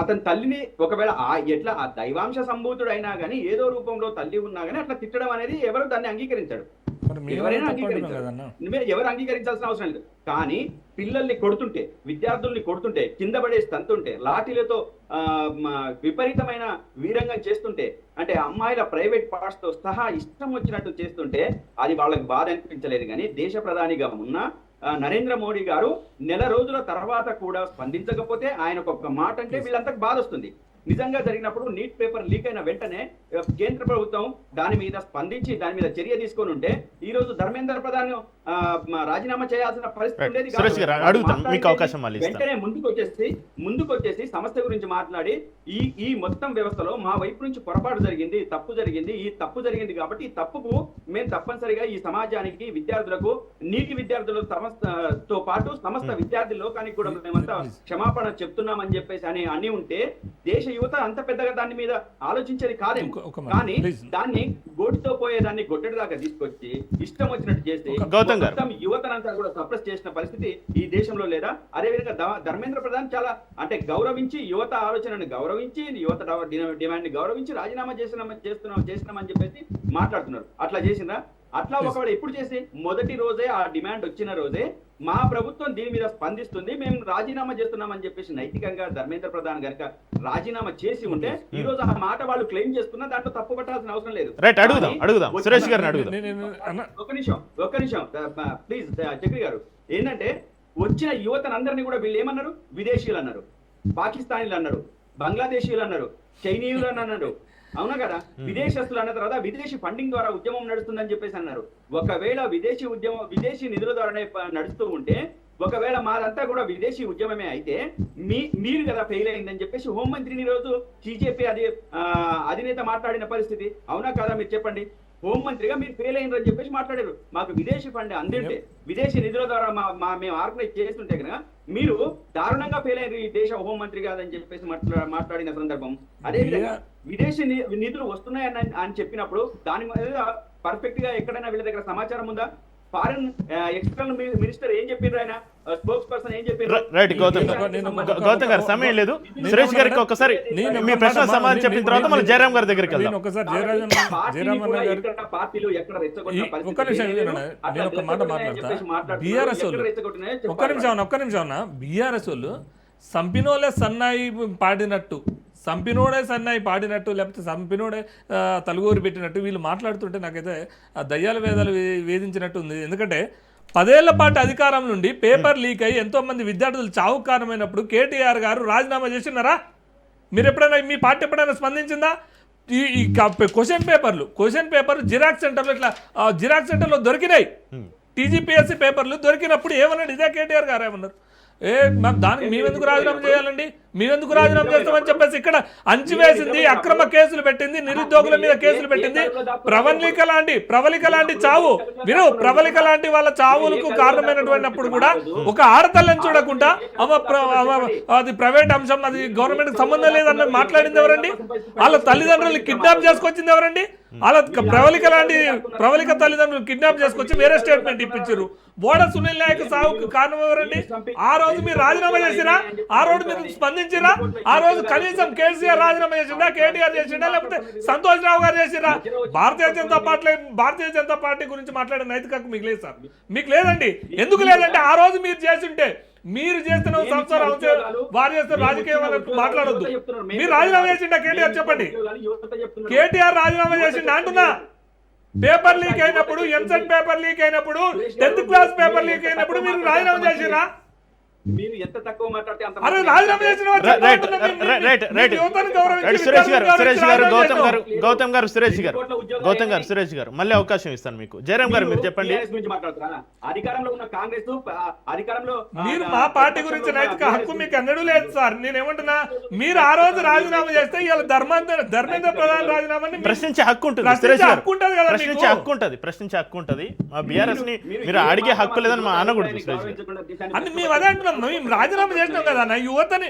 అతని తల్లిని ఒకవేళ ఎట్లా ఆ దైవాంశ సంభూతుడు అయినా కానీ ఏదో రూపంలో తల్లి ఉన్నా కానీ అట్లా తిట్టడం అనేది ఎవరు దాన్ని అంగీకరించాడు? ఎవరైనా అంగీకరించారు, ఎవరు అంగీకరించాల్సిన అవసరం లేదు. కానీ పిల్లల్ని కొడుతుంటే, విద్యార్థుల్ని కొడుతుంటే, కింద పడేసి తంతుంటే, లాఠీలతో విపరీతమైన వీరంగం చేస్తుంటే, అంటే అమ్మాయిల ప్రైవేట్ పార్ట్స్ తో సహా ఇష్టం వచ్చినట్టు చేస్తుంటే అది వాళ్ళకి బాధ అనిపించలేదు. కానీ దేశ ప్రధానిగా ఉన్న నరేంద్ర మోడీ గారు నెల రోజుల తర్వాత కూడా స్పందించకపోతే ఆయనకు ఒక మాట అంటే వీళ్ళంతకు బాధ వస్తుంది. నిజంగా జరిగినప్పుడు నీట్ పేపర్ లీక్ అయిన వెంటనే కేంద్ర ప్రభుత్వం దాని మీద స్పందించి దాని మీద చర్య తీసుకొని ఉంటే ఈ రోజు ధర్మేంద్ర ప్రధాన్ రాజీనామా చేయాల్సిన పరిస్థితి ఉండేది కాదు. వెంటనే ముందుకు వచ్చేసి సమస్య గురించి మాట్లాడి ఈ మొత్తం వ్యవస్థలో మా వైపు నుంచి పొరపాటు జరిగింది, తప్పు జరిగింది, ఈ తప్పు జరిగింది కాబట్టి ఈ తప్పుకు మేము తప్పనిసరిగా ఈ సమాజానికి, విద్యార్థులకు, నీటి విద్యార్థుల సమస్యతో పాటు సమస్త విద్యార్థి లోకానికి కూడా మేమంతా క్షమాపణ చెప్తున్నామని చెప్పేసి అని ఉంటే దేశ యువత అంత పెద్దగా దాని మీద ఆలోచించేది కాదేమో. కానీ దాన్ని గోటితో పోయేదాన్ని గొడ్డటి దాకా తీసుకొచ్చి ఇష్టం వచ్చినట్టు చేసి మొత్తం యువతనంతా కూడా సప్రెస్ చేసిన పరిస్థితి ఈ దేశంలో లేదా? అదేవిధంగా ధర్మేంద్ర ప్రధాన్ చాలా అంటే గౌరవించి, యువత ఆలోచనను గౌరవించి, యువత డిమాండ్ ని గౌరవించి రాజీనామా చేసినామని చెప్పేసి మాట్లాడుతున్నారు. అట్లా చేసిందా? అట్లా ఒకవేళ ఎప్పుడు చేసి మొదటి రోజే ఆ డిమాండ్ వచ్చిన రోజే మా ప్రభుత్వం దీని మీద స్పందిస్తుంది, మేము రాజీనామా చేస్తున్నామని చెప్పేసి నైతికంగా ధర్మేంద్ర ప్రధాన్ గారికి రాజీనామా చేసి ఉంటే ఈ రోజు ఆ మాట వాళ్ళు క్లెయిమ్ చేసుకున్నా దాంట్లో తప్పు పట్టాల్సిన అవసరం లేదు. ఒక్క నిమిషం ప్లీజ్ చక్రి గారు. ఏంటంటే వచ్చిన యువతనందరినీ కూడా వీళ్ళు ఏమన్నారు? విదేశీయులు అన్నారు, పాకిస్తానీలు అన్నారు, బంగ్లాదేశీయులు అన్నారు, చైనీయులు అని అన్నారు. అవునా కదా? విదేశస్తులు అన్న తర్వాత విదేశీ ఫండింగ్ ద్వారా ఉద్యమం నడుస్తుందని చెప్పేసి అన్నారు. ఒకవేళ విదేశీ నిధుల ద్వారానే నడుస్తూ ఉంటే, ఒకవేళ మాదంతా కూడా విదేశీ ఉద్యమమే అయితే మీరు కదా ఫెయిల్ అయిందని చెప్పేసి హోంమంత్రిని రోజు బీజేపీ అధినేత మాట్లాడిన పరిస్థితి అవునా కదా? మీరు చెప్పండి. హోంమంత్రిగా మీరు ఫెయిల్ అయినని చెప్పేసి మాట్లాడారు. మాకు విదేశీ ఫండ్ అందింటే, విదేశీ నిధుల ద్వారా మేము ఆర్గనైజ్ చేస్తుంటే కనుక మీరు దారుణంగా ఫెయిల్ అయ్యారు ఈ దేశ హోంమంత్రి కాదని చెప్పేసి మాట్లాడిన సందర్భం. అదేవిధంగా విదేశీ నిధులు వస్తున్నాయని అని చెప్పినప్పుడు దాని మీద పర్ఫెక్ట్ గా ఎక్కడైనా వీళ్ళ దగ్గర సమాచారం ఉందా? ఫారెన్ ఎక్స్టర్నల్ మినిస్టర్ ఏం చెప్పారు, ఆయన స్పోక్స్ పర్సన్ ఏం చెప్పారు? రైట్ గౌతమ్ గారు, సమయం లేదు. సురేష్ గారికి ఒకసారి మీ ప్రశ్న సమాధానం చెప్పిన తర్వాత మనం జయరామ్ గారి దగ్గరికి వెళ్దాం. పార్టీలు ఎక్కడ ఒక మాట మాట్లాడతా. బీఆర్ఎస్ ఒక్క నిమిషం బీఆర్ఎస్ వాళ్ళు సంపినోలే సన్నాయి పాడినట్టు లేకపోతే సంపినోడే తలుగోరు పెట్టినట్టు వీళ్ళు మాట్లాడుతుంటే నాకైతే ఆ దయ్యాల వేదాలు వేధించినట్టు ఉంది. ఎందుకంటే 10 ఏళ్ల పాటు అధికారం నుండి పేపర్ లీక్ అయ్యి ఎంతోమంది విద్యార్థులు చావు కారణమైనప్పుడు కేటీఆర్ గారు రాజీనామా చేసినారా? మీరు ఎప్పుడైనా, మీ పార్టీ ఎప్పుడైనా స్పందించిందా? ఈ క్వశ్చన్ పేపర్లు జిరాక్స్ సెంటర్లో దొరికినాయి. టీజీపీఎస్సీ పేపర్లు దొరికినప్పుడు ఏమన్నాడు? ఇదే కేటీఆర్ గారు ఏమన్నారు? దానికి మేమెందుకు రాజీనామా చేయాలండి, మేమెందుకు రాజీనామా చేస్తామని చెప్పేసి ఇక్కడ అంచివేసింది, అక్రమ కేసులు పెట్టింది, నిరుద్యోగుల మీద కేసులు పెట్టింది. ప్రవళిక లాంటి చావు ప్రవళిక లాంటి వాళ్ళ చావులకు కారణమైనటువంటిప్పుడు కూడా ఒక ఆడతల్లని చూడకుండా అది ప్రైవేట్ అంశం, అది గవర్నమెంట్ సంబంధం లేదన్న మాట్లాడింది ఎవరండి? వాళ్ళ తల్లిదండ్రులు కిడ్నాప్ చేసుకొచ్చింది ఎవరండి? వాళ్ళ ప్రవళిక తల్లిదండ్రులు కిడ్నాప్ చేసుకొచ్చి వేరే స్టేట్మెంట్ ఇప్పించారు. బోడ సునీల్ నాయక్ సావుకు కారణం ఎవరండి? ఆ రోజు మీరు రాజీనామా చేసిరా? ఆ రోజు మీరు స్పందించిరా? ఆ రోజు కనీసం కేసీఆర్ రాజీనామా చేసిందా, కేటీఆర్ చేసిండా, లేకపోతే సంతోష్ రావు గారు చేసిరా? భారతీయ జనతా పార్టీ గురించి మాట్లాడే నైతిక హక్కు మీకు లేదు సార్, మీకు లేదండి. ఎందుకు లేదంటే ఆ రోజు మీరు చేస్తుంటే, మీరు చేస్తున్న సంవత్సరం వారు చేస్తున్న రాజకీయం మాట్లాడొద్దు. మీరు రాజీనామా చేసిండా కేటీఆర్? చెప్పండి, కేటీఆర్ రాజీనామా చేసిండా అంటున్నా? పేపర్ లీక్ అయినప్పుడు, ఎంసెట్ పేపర్ లీక్ అయినప్పుడు, 10th క్లాస్ పేపర్ లీక్ అయినప్పుడు మీరు రాజీనామా చేసిరా? మీరు ఎంత తక్కువ మాట్లాడితే అంత అరే రాజీనామా చేసిన సురేష్ గారు మళ్ళీ అవకాశం ఇస్తాను మీకు. జయరాం గారు మీరు చెప్పండి. అధికారంలో ఉన్న కాంగ్రెస్ అధికారంలో మీరు మా పార్టీ గురించి నైతిక హక్కు మీకు ఎన్నడూ లేదు సార్. నేనేమంటున్నా, మీరు ఆ రోజు రాజీనామా చేస్తే ఇవాళ ధర్మేంద్ర ప్రధాన్ రాజీనామాని ప్రశ్నించే హక్కు ఉంటుంది. ప్రశ్నించే హక్కు ఉంటుంది. మా బీఆర్ఎస్ ని మీరు అడిగే హక్కు లేదని మా అనకూడదు. అని మేము అదే అంటున్నాం. మేము రాజీనామా చేసినాం కదా అన్న, యువతని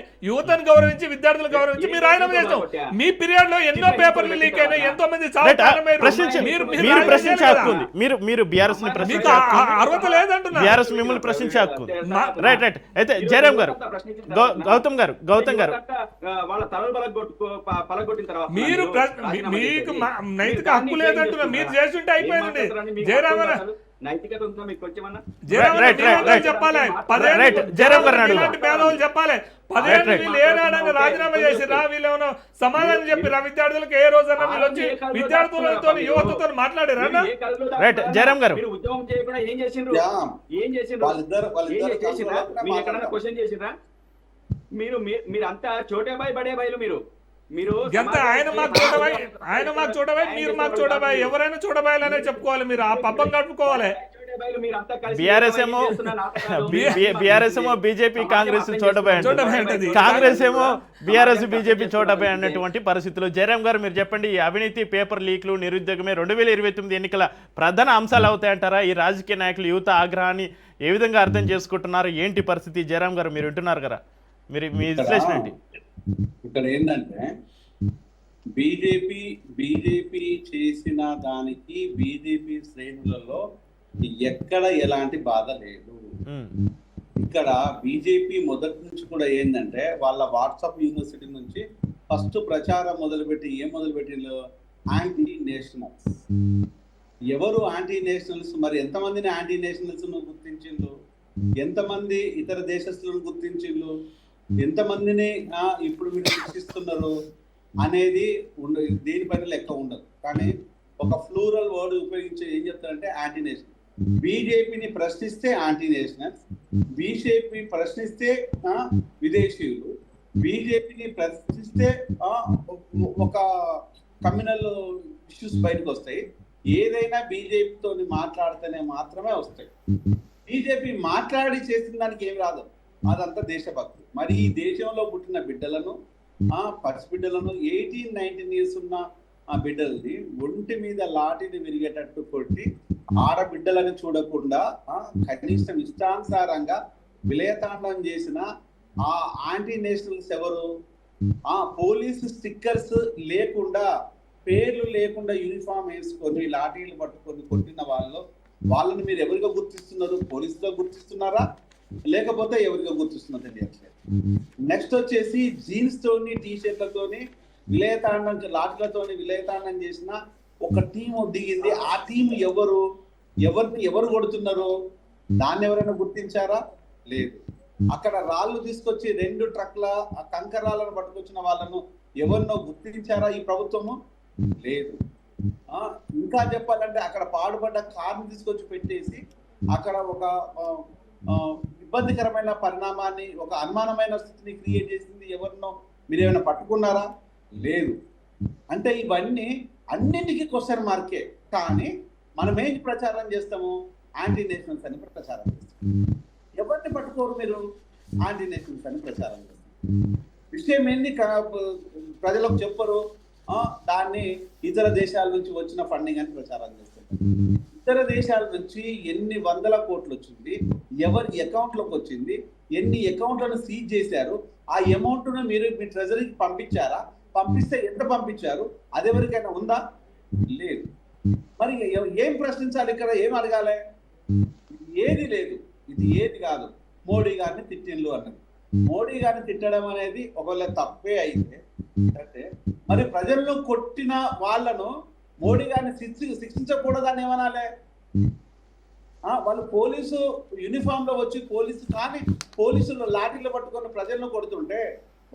గౌరవించి, విద్యార్థులు గౌరవించి మీరు రాజీనామా చేస్తాం. మీ పీరియడ్ లో ఎన్నో పేపర్లు లీక్ అయినా, ఎంతో మంది అర్హత లేదంటున్నా. మిమ్మల్ని ప్రశ్నించే హక్కు. రైట్. అయితే జయరాం గారు, గౌతమ్ గారు వాళ్ళ తలలు పలగొట్టిన తర్వాత మీరు మీకు నైతిక హక్కు లేదంటున్నా. మీరు చేస్తుంటే అయిపోయిందండి. జయరాం గారు నైతికత ఉందా మీకు కొంచెమన్నా? చెప్పాలి, పేదవాళ్ళు చెప్పాలి. 10 ఏళ్ళు వీళ్ళు ఏనాడని రాజీనామా చేసిరా? వీళ్ళు ఏమైనా సమాధానం చెప్పిరా విద్యార్థులకు? ఏ రోజైనా వీళ్ళు వచ్చి విద్యార్థులతో, యువతతో మాట్లాడారా? జయరాం గారు ఉద్యమం చేయకుండా ఏం చేసిండ్రు? మీరు ఎక్కడన్నా క్వశ్చన్ చేసిండ్రా? మీరు అంతా చోటేబాయ్ బడేబాయిలు. మీరు ఎంత ఆయన మాకు చూడబాయి, మీరు మాకు చూడబాయి, ఎవరైనా చూడబాయిలనే చెప్పుకోవాలి. మీరు ఆ పబ్బం గడుపుకోవాలి. బీఆర్ఎస్ ఏమో బీజేపీ కాంగ్రెస్ చోటబాయి, కాంగ్రెస్ ఏమో బీఆర్ఎస్ బీజేపీ చోటబాయి అన్నటువంటి పరిస్థితులు. జయరాం గారు మీరు చెప్పండి, ఈ అవినీతి, పేపర్ లీక్లు, నిరుద్యోగమే 2029 ఎన్నికల ప్రధాన అంశాలు అవుతాయంటారా? ఈ రాజకీయ నాయకులు యువత ఆగ్రహాన్ని ఏ విధంగా అర్థం చేసుకుంటున్నారు? ఏంటి పరిస్థితి? జయరాం గారు మీరు వింటున్నారు కదా, మీరు మీ విశ్లేషణ ఏంటి? ఇక్కడ ఏంటంటే బీజేపీ చేసిన దానికి బీజేపీ శ్రేణులలో ఎక్కడ ఎలాంటి బాధ లేదు. ఇక్కడ బీజేపీ మొదటి నుంచి కూడా ఏంటంటే వాళ్ళ వాట్సాప్ యూనివర్సిటీ నుంచి ఫస్ట్ ప్రచారం మొదలుపెట్టి యాంటీ నేషనల్స్. ఎవరు యాంటీ నేషనల్స్? మరి ఎంతమందిని యాంటీ నేషనల్స్ గుర్తించిండ్రు? ఎంతమంది ఇతర దేశస్తులను గుర్తించిండ్రు? ఎంతమందిని ఇప్పుడు మీరు శిక్షిస్తున్నారు అనేది దీనిపైన లెక్క ఉండదు. కానీ ఒక ఫ్లూరల్ వర్డ్ ఉపయోగించి ఏం చెప్తారంటే యాంటీ నేషనల్. బీజేపీని ప్రశ్నిస్తే యాంటీ నేషనల్స్, బీజేపీ ప్రశ్నిస్తే విదేశీయులు, బీజేపీని ప్రశ్నిస్తే ఒక కమ్యూనల్ ఇష్యూస్ బయటకు వస్తాయి. ఏదైనా బీజేపీతో మాట్లాడితేనే మాత్రమే వస్తాయి. బీజేపీ మాట్లాడి చేసిన దానికి ఏం రాదు, అదంతా దేశభక్తి. మరి ఈ దేశంలో పుట్టిన బిడ్డలను, పసిబిడ్డలను, 18-19 years ఉన్న ఆ బిడ్డల్ని ఒంటి మీద లాఠీని విరిగేటట్టు కొట్టి ఆడబిడ్డలను చూడకుండా కనీసం ఇష్టానుసారంగా విలయతాండం చేసిన ఆ యాంటీ నేషనల్స్ ఎవరు? పోలీసు స్టిక్కర్స్ లేకుండా, పేర్లు లేకుండా యూనిఫామ్ వేసుకొని లాఠీలు పట్టుకొని కొట్టిన వాళ్ళని మీరు ఎవరిగా గుర్తిస్తున్నారు? పోలీసుగా గుర్తిస్తున్నారా, లేకపోతే ఎవరిగా గుర్తిస్తున్నా తెలియట్లేదు. నెక్స్ట్ వచ్చేసి జీన్స్ తోని, టీషర్ట్లతోని విలయతాండం, లాఠీలతోని విలయతాండం చేసిన ఒక టీం దిగింది. ఆ టీం ఎవరు కొడుతున్నారు? దాన్ని ఎవరైనా గుర్తించారా? లేదు. అక్కడ రాళ్ళు తీసుకొచ్చి 2 ట్రక్ల కంకరాలను పట్టుకొచ్చిన వాళ్ళను ఎవరినో గుర్తించారా ఈ ప్రభుత్వము? లేదు. ఇంకా చెప్పాలంటే అక్కడ పాడుపడ్డ కార్ని తీసుకొచ్చి పెట్టేసి అక్కడ ఒక ఇబ్బందికరమైన పరిణామాన్ని, ఒక అనుమానమైన స్థితిని క్రియేట్ చేసింది ఎవరినో మీరు ఏమైనా పట్టుకున్నారా? లేదు. అంటే ఇవన్నీ అన్నింటికీ క్వశ్చన్ మార్కే. కానీ మనం ఏం ప్రచారం చేస్తాము? యాంటీ నేషనల్స్ అని ప్రచారం చేస్తాము. ఎవరిని పట్టుకోరు మీరు? యాంటీ నేషనల్స్ అని ప్రచారం చేస్తారు. విషయం ఏంది ప్రజలకు చెప్పరు, దాన్ని ఇతర దేశాల నుంచి వచ్చిన ఫండింగ్ అని ప్రచారం చేస్తారు. ఇతర దేశాల నుంచి ఎన్ని వందల కోట్లు వచ్చింది, ఎవరి అకౌంట్లోకి వచ్చింది, ఎన్ని అకౌంట్లను సీజ్ చేశారు, ఆ అమౌంట్ను మీరు మీ ట్రెజరీకి పంపించారా, పంపిస్తే ఎంత పంపించారు, అది ఎవరికైనా ఉందా? లేదు. మరి ఏం ప్రశ్నించాలి ఇక్కడ, ఏం అడగాలి? ఏది లేదు, ఇది ఏది కాదు. మోడీ గారిని తిట్టిండ్లు అన్నది. మోడీ గారిని తిట్టడం అనేది ఒకవేళ తప్పే అయితే అంటే మరి ప్రజల్లో కొట్టిన వాళ్ళను మోడీ గారిని శిక్షించకూడదని ఏమనాలి? వాళ్ళు పోలీసు యూనిఫామ్ లో వచ్చి పోలీసులు లాఠీలు పట్టుకొని ప్రజలను కొడుతుంటే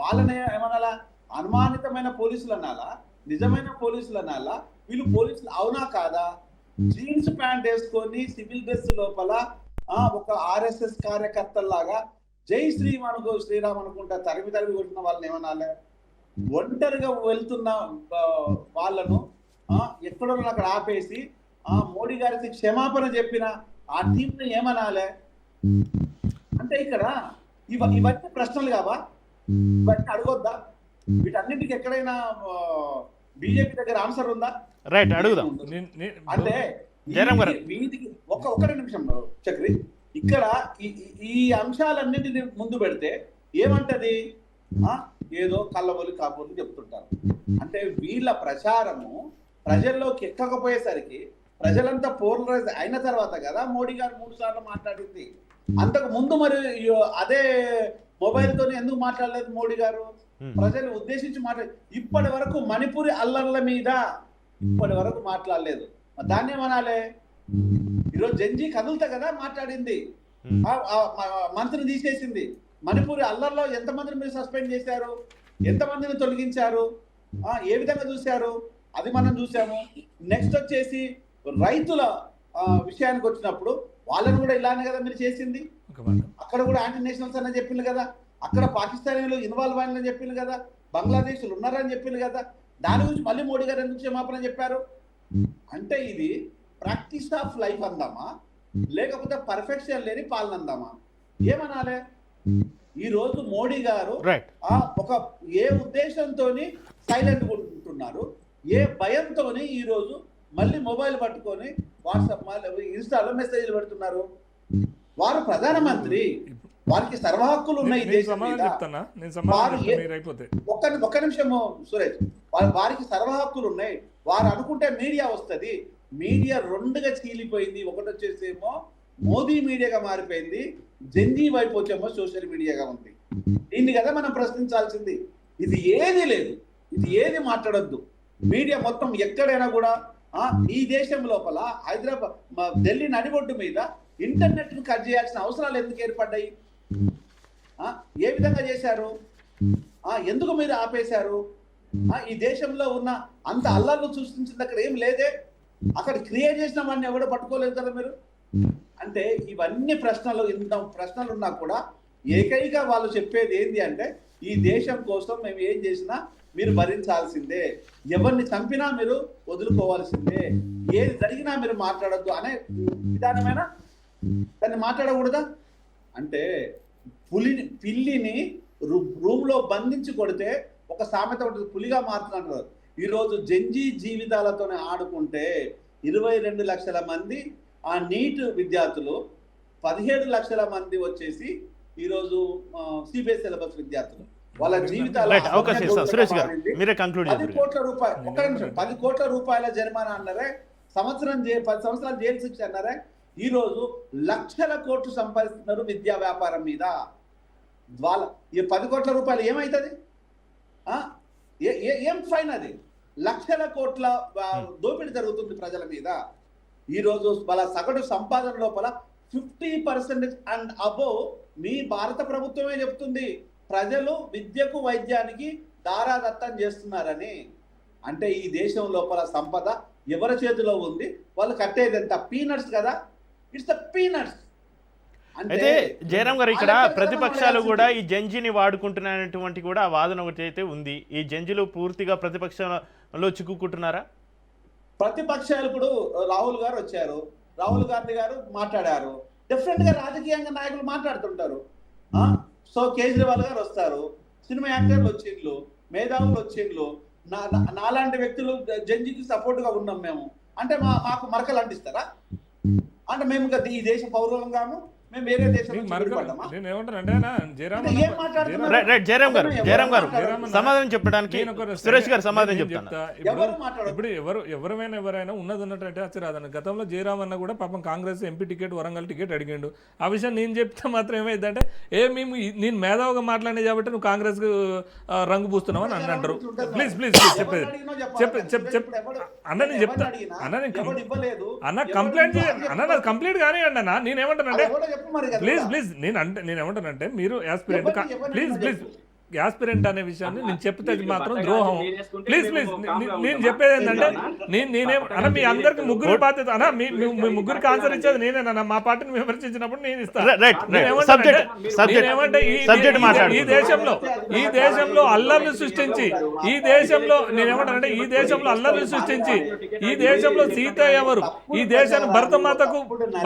వాళ్ళని ఏమనాలా? అనుమానితమైన పోలీసులు అనాలా, నిజమైన పోలీసులు అనాలా? వీళ్ళు పోలీసులు అవునా కాదా? జీన్స్ ప్యాంట్ వేసుకొని సివిల్ డ్రెస్ లోపల ఒక RSS కార్యకర్తల్లాగా జై శ్రీరామ్ అనుకుంటా తరిమి కొట్టిన వాళ్ళని ఏమనాలి? ఒంటరిగా వెళ్తున్న వాళ్ళను ఎక్కడో అక్కడ ఆపేసి మోడీ గారికి క్షమాపణ చెప్పిన ఆ టీంని ఏమనాలి? అంటే ఇక్కడ ఇవన్నీ ప్రశ్నలు కావా? ఇవన్నీ అడగొద్దా? వీటన్నింటికి ఎక్కడైనా బీజేపీ దగ్గర ఆన్సర్ ఉందా? రైట్, అడుగుదాం. అంటే వీటికి ఒక్క నిమిషం చక్రి, ఇక్కడ ఈ అంశాలన్నింటినీ ముందు పెడితే ఏమంటది? ఏదో కళ్ళబొలి కాపోలు చెప్తుంటారు. అంటే వీళ్ళ ప్రచారము ప్రజల్లోకి ఎక్కకపోయేసరికి ప్రజలంతా పోలరైజ్ అయిన తర్వాత కదా మోడీ గారు 3 సార్లు మాట్లాడింది. అంతకు ముందు మరి అదే మొబైల్ తోనే ఎందుకు మాట్లాడలేదు మోడీ గారు? ప్రజలు ఉద్దేశించి ఇప్పటి వరకు మణిపూరి అల్లర్ల మీద ఇప్పటి వరకు మాట్లాడలేదు. దాన్ని ఏమనాలి? ఈరోజు జంజీ కదులుతా కదా మాట్లాడింది, మంత్రిని తీసేసింది. మణిపూరి అల్లర్లో ఎంతమందిని మీరు సస్పెండ్ చేశారు, ఎంతమందిని తొలగించారు, ఏ విధంగా చూశారు, అది మనం చూసాము. నెక్స్ట్ వచ్చేసి రైతుల విషయానికి వచ్చినప్పుడు వాళ్ళని కూడా ఇలానే కదా మీరు చేసింది. అక్కడ కూడా యాంటీ నేషనల్స్ అని చెప్పింది కదా, అక్కడ పాకిస్తానీలు ఇన్వాల్వ్ అయినని చెప్పింది కదా, బంగ్లాదేశ్లు ఉన్నారని చెప్పింది కదా. దాని గురించి మళ్ళీ మోడీ గారు ఎందుకు క్షమాపణ చెప్పారు? అంటే ఇది ప్రాక్టీస్ ఆఫ్ లైఫ్ అందామా, లేకపోతే పర్ఫెక్షన్ లేని పాలన అందామా? ఏమనాలి? ఈ రోజు మోడీ గారు ఒక ఏ ఉద్దేశంతో సైలెంట్ ఉంటున్నారు, ఏ భయంతో ఈ రోజు మళ్ళీ మొబైల్ పట్టుకొని వాట్సాప్ ఇన్స్టాలో మెసేజ్లు పెడుతున్నారు? వారు ప్రధానమంత్రి, వారికి సర్వ హక్కులు ఉన్నాయి దేశం మీద. ఒక్క నిమిషం సురేష్, వారికి సర్వ హక్కులు ఉన్నాయి. వారు అనుకుంటే మీడియా వస్తుంది. మీడియా రెండుగా చీలిపోయింది. ఒకటి వచ్చేసేమో మోదీ మీడియాగా మారిపోయింది, జంజీ వైపు వచ్చేమో సోషల్ మీడియాగా ఉంది. దీన్ని కదా మనం ప్రశ్నించాల్సింది. ఇది ఏది లేదు, ఇది ఏది మాట్లాడొద్దు. మీడియా మొత్తం ఎక్కడైనా కూడా ఈ దేశం లోపల హైదరాబాద్ ఢిల్లీ నడిబొడ్డు మీద ఇంటర్నెట్ ను కట్ చేయాల్సిన అవసరాలు ఎందుకు ఏర్పడ్డాయి? ఏ విధంగా చేశారు? ఎందుకు మీరు ఆపేశారు? ఈ దేశంలో ఉన్న అంత అల్లర్లు సృష్టించింది అక్కడ ఏం లేదే. అక్కడ క్రియేట్ చేసిన వాడిని ఎవడో పట్టుకోలేదు కదా మీరు. అంటే ఇవన్నీ ప్రశ్నలు, ఇంత ప్రశ్నలు ఉన్నా కూడా ఏకైక వాళ్ళు చెప్పేది ఏంటి అంటే ఈ దేశం కోసం మేము ఏం చేసినా మీరు భరించాల్సిందే, ఎవరిని చంపినా మీరు వదులుకోవాల్సిందే, ఏది జరిగినా మీరు మాట్లాడద్దు అనే విధానమైనా దాన్ని మాట్లాడకూడదా? అంటే పిల్లిని రూమ్ లో బంధించి కొడితే ఒక సామెత ఉంటుంది, పులిగా మారుతున్నారు. ఈరోజు జంజీ జీవితాలతోనే ఆడుకుంటే 22 లక్షల మంది ఆ నీట్ విద్యార్థులు, 17 లక్షల మంది వచ్చేసి ఈరోజు సిబిఎస్ సిలబస్ విద్యార్థులు, వాళ్ళ జీవితాలు 10 కోట్ల రూపాయలు, ఒక్క నిమిషం, 10 కోట్ల రూపాయల జరిమానా అన్నారే, 10 సంవత్సరాలు జైలు శిక్ష అన్నారే. ఈ రోజు లక్షల కోట్లు సంపాదిస్తున్నారు విద్యా వ్యాపారం మీద. వాళ్ళ ఈ 10 కోట్ల రూపాయలు ఏమవుతుంది? ఏం ఫైన్ అది? లక్షల కోట్ల దోపిడీ జరుగుతుంది ప్రజల మీద. ఈ రోజు వాళ్ళ సగటు సంపాదన లోపల 50% అండ్ అబోవ్ మీ భారత ప్రభుత్వమే చెప్తుంది ప్రజలు విద్యకు వైద్యానికి దారాదత్తం చేస్తున్నారని. అంటే ఈ దేశం లోపల సంపద ఎవరి చేతిలో ఉంది? వాళ్ళు కట్టేది ఎంత? పీనట్స్ కదా, ఇట్స్ ద పీనట్స్. అయితే జయరాం గారు, ఇక్కడ ప్రతిపక్షాలు కూడా ఈ జంజీని వాడుకుంటున్నటువంటి కూడా వాదన ఒకటి అయితే ఉంది. ఈ జంజీలు పూర్తిగా ప్రతిపక్షంలో చిక్కుకుంటున్నారా? ప్రతిపక్షాలు ఇప్పుడు రాహుల్ గారు వచ్చారు, రాహుల్ గాంధీ గారు మాట్లాడారు. డిఫరెంట్ గా రాజకీయంగా నాయకులు మాట్లాడుతుంటారు. సో కేజ్రీవాల్ గారు వస్తారు, సినిమా యాక్టర్లు వచ్చిండ్లు, మేధావులు వచ్చిండ్లు, నాలాంటి వ్యక్తులు జంజీకి సపోర్ట్ గా ఉన్నాం మేము అంటే మాకు మరకలు అంటిస్తారా? అంటే మేము ఈ దేశ పౌరులంగాను మేము వేరే దేశం నుంచి విడిపడ్డామా? నేను ఏమంటానంటే ఏం మాట్లాడుతున్నారు? రైట్ జయరామ్ గారు సమాధానం చెప్పడానికి సురేష్ గారు సమాధానం చెప్తాను. ఎవరు మాట్లాడరు. ఇప్పుడు ఎవరైనా ఉన్నది ఉన్నట్టు అచ్చరాదన్న. గతంలో జయరామ్ అన్న కూడా పాపం Congress MP ticket Warangal ticket అడిగిండు. ఆ విషయం నేను చెప్తే మాత్రం ఏమైందంటే మేము నేను మేధావుగా మాట్లాడినా కాబట్టి నువ్వు కాంగ్రెస్ రంగు పూస్తున్నావు అని అంటారు. ప్లీజ్ చెప్పేది అన్న నేను చెప్తా అన్న కంప్లైంట్ కానీ అన్న నేనేమంటానంటే ప్లీజ్ నేనేమంటానంటే మీరు యాస్పిరెంట్ యాస్పిరెంట్ అనే విషయాన్ని నేను చెప్తే అది మాత్రం ద్రోహం. ప్లీజ్ నేను చెప్పేది ఏంటంటే అన్న మీ అందరికి ముగ్గురు బాధ్యత అన్న మీ ముగ్గురికి ఆన్సర్ ఇచ్చేది నేనేనా? మా పార్టీని విమర్శించినప్పుడు నేను ఇస్తాను. ఈ దేశంలో అల్లర్లు సృష్టించి ఈ దేశంలో సీత ఎవరు, ఈ దేశాన్ని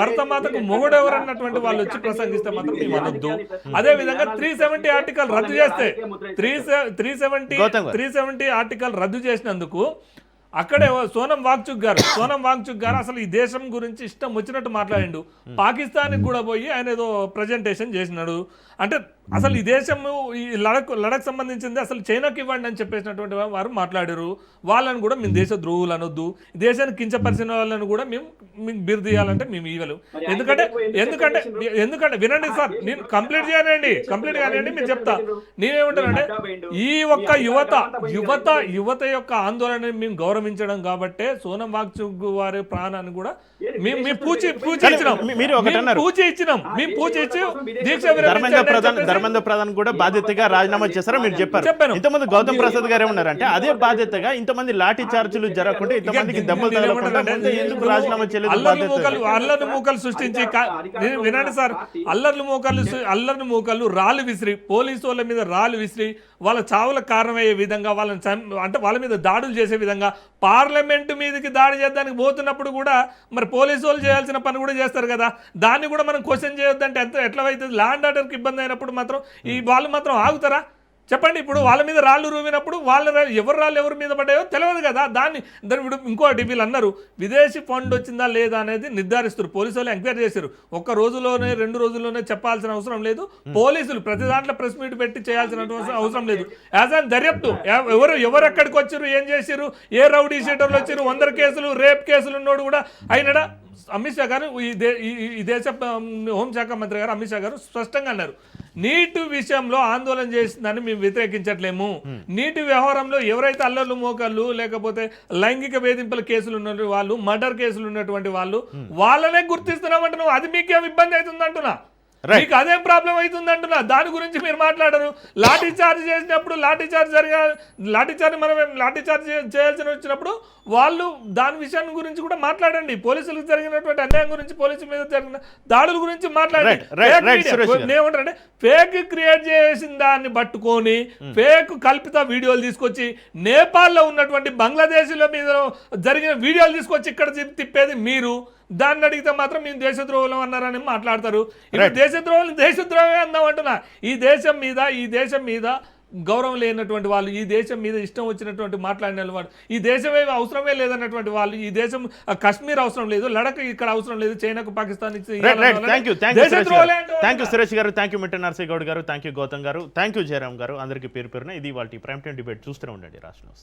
భరతమాతకు మొగుడెవరు అన్నటువంటి వాళ్ళు వచ్చి ప్రసంగిస్తే మాత్రం మేము అనొద్దు. అదే విధంగా 370 ఆర్టికల్ రద్దు చేస్తే 370 ఆర్టికల్ రద్దు చేసినందుకు అక్కడే సోనం వాంగ్చుక్ గారు అసలు ఈ దేశం గురించి ఇష్టం వచ్చినట్టు మాట్లాడిండు. పాకిస్తాన్కి కూడా పోయి ఆయన ఏదో ప్రజెంటేషన్ చేసినాడు. అంటే అసలు ఈ దేశము ఈ లడక్ సంబంధించింది అసలు చైనాకి ఇవ్వండి అని చెప్పేసినటువంటి వారు మాట్లాడారు. వాళ్ళని కూడా మేము దేశ ద్రోహులు అనొద్దు, దేశానికి కించపరిచిన వాళ్ళని కూడా మేము బిరుదు ఇవ్వాలంటే మేము ఇవ్వలేము. ఎందుకంటే వినండి సార్, నేను కంప్లీట్ కానివ్వండి మీరు చెప్తా. నేనేమంటానంటే ఈ ఒక్క యువత యొక్క ఆందోళన మేము గౌరవించడం కాబట్టే సోనం వాంగ్చుక్ వారి ప్రాణాన్ని కూడా మేము పూచి ఇచ్చినాం. ధర్మేంద్ర ప్రధాన్ కూడా బాధ్యతగా రాజీనామా చేశారో మీరు చెప్పారు. ఇంతమంది గౌతమ్ ప్రసాద్ గారు ఏమన్నారంటే అదే బాధ్యతగా ఇంతమంది లాఠీ చార్జీలు జరగకుండా ఇంతమందికి దెబ్బలు తగలకుండా ఎందుకు రాజీనామా చేయలేదు? అల్లర్లు మూకలు సృష్టించి వినండి సార్, అల్లర్లు మూకలు రాళ్ళు విసిరి పోలీసు వాళ్ళ మీద రాళ్ళు విసిరి వాళ్ళ చావులకు కారణమయ్యే విధంగా అంటే వాళ్ళ మీద దాడులు చేసే విధంగా పార్లమెంటు మీదకి దాడి చేయడానికి పోతున్నప్పుడు కూడా మరి పోలీసు వాళ్ళు చేయాల్సిన పని కూడా చేస్తారు కదా. దాన్ని కూడా మనం క్వశ్చన్ చేయొద్దంటే ఎట్లా అవుతుంది? ల్యాండ్ ఆర్డర్కి ఇబ్బంది అయినప్పుడు మాత్రం వాళ్ళు మాత్రం ఆగుతారా? చెప్పండి. ఇప్పుడు వాళ్ళ మీద రాళ్ళు రూమినప్పుడు ఎవరు రాళ్ళు ఎవరి మీద పడ్డాయో తెలియదు కదా. దాన్ని ఇంకోటి వీళ్ళు అన్నారు విదేశీ ఫండ్ వచ్చిందా లేదా అనేది నిర్ధారిస్తారు. పోలీసు వాళ్ళు ఎంక్వైరీ చేశారు. 1 రోజులోనే 2 రోజుల్లోనే చెప్పాల్సిన అవసరం లేదు. పోలీసులు ప్రతి దాంట్లో ప్రెస్ మీట్ పెట్టి చేయాల్సిన అవసరం లేదు. యాజ్ అన్ దర్యాప్తు ఎవరు ఎక్కడికి వచ్చారు, ఏం చేశారు, ఏ రౌడీ షీటర్లు వచ్చారు, 100 కేసులు రేప్ కేసులు ఉన్నోడు కూడా అయినడా? అమిత్ షా గారు ఈ దేశ హోంశాఖ మంత్రి గారు అమిత్ షా గారు స్పష్టంగా అన్నారు, నీటి విషయంలో ఆందోళన చేసిందని మేము వ్యతిరేకించట్లేము. నీటి వ్యవహారంలో ఎవరైతే అల్లర్లు మోకళ్ళు లేకపోతే లైంగిక వేధింపుల కేసులు ఉన్న వాళ్ళు, మర్డర్ కేసులు ఉన్నటువంటి వాళ్ళు వాళ్ళనే గుర్తిస్తున్నామంటున్నావు. అది మీకేం ఇబ్బంది అవుతుంది అంటున్నా, మీకు అదేం ప్రాబ్లం అవుతుంది అంటున్నా. దాని గురించి మీరు మాట్లాడరు. లాఠీ చార్జ్ చేసినప్పుడు లాఠీ చార్జ్ చేయాల్సి వచ్చినప్పుడు వాళ్ళు దాని విషయాన్ని గురించి కూడా మాట్లాడండి. పోలీసులకు జరిగినటువంటి అన్యాయం గురించి, పోలీసుల మీద జరిగిన దాడుల గురించి మాట్లాడండి. ఏమంటారంటే ఫేక్ క్రియేట్ చేసిన దాన్ని పట్టుకొని ఫేక్ కల్పిత వీడియోలు తీసుకొచ్చి నేపాల్లో ఉన్నటువంటి బంగ్లాదేశీల మీద జరిగిన వీడియోలు తీసుకొచ్చి ఇక్కడ తిప్పేది మీరు. దాన్ని అడిగితే మాత్రం మేము దేశద్రోహులం అన్నారని మాట్లాడతారు. ఇప్పుడు దేశద్రోహమే అందాం అంటున్నా. ఈ దేశం మీద గౌరవం లేనటువంటి వాళ్ళు, ఈ దేశం మీద ఇష్టం వచ్చినటువంటి మాట్లాడిన వాళ్ళు, ఈ దేశమే అవసరమే లేదన్నటువంటి వాళ్ళు, ఈ దేశం కాశ్మీర్ అవసరం లేదు, లడక్ ఇక్కడ అవసరం లేదు, చైనాకు పాకిస్తాన్ సురేష్ గారు, థ్యాంక్ యూ మిట్ట నరసింహ గౌడ్ గారు, థ్యాంక్ యూ గౌతమ్ గారు, థ్యాంక్ యూ జయరామ్ గారు. అందరికీ పేరు పేరున ఇది వాళ్ళ ప్రైమ్ టైం డిబేట్. చూస్తూనే ఉండండి రాష్ట్రం.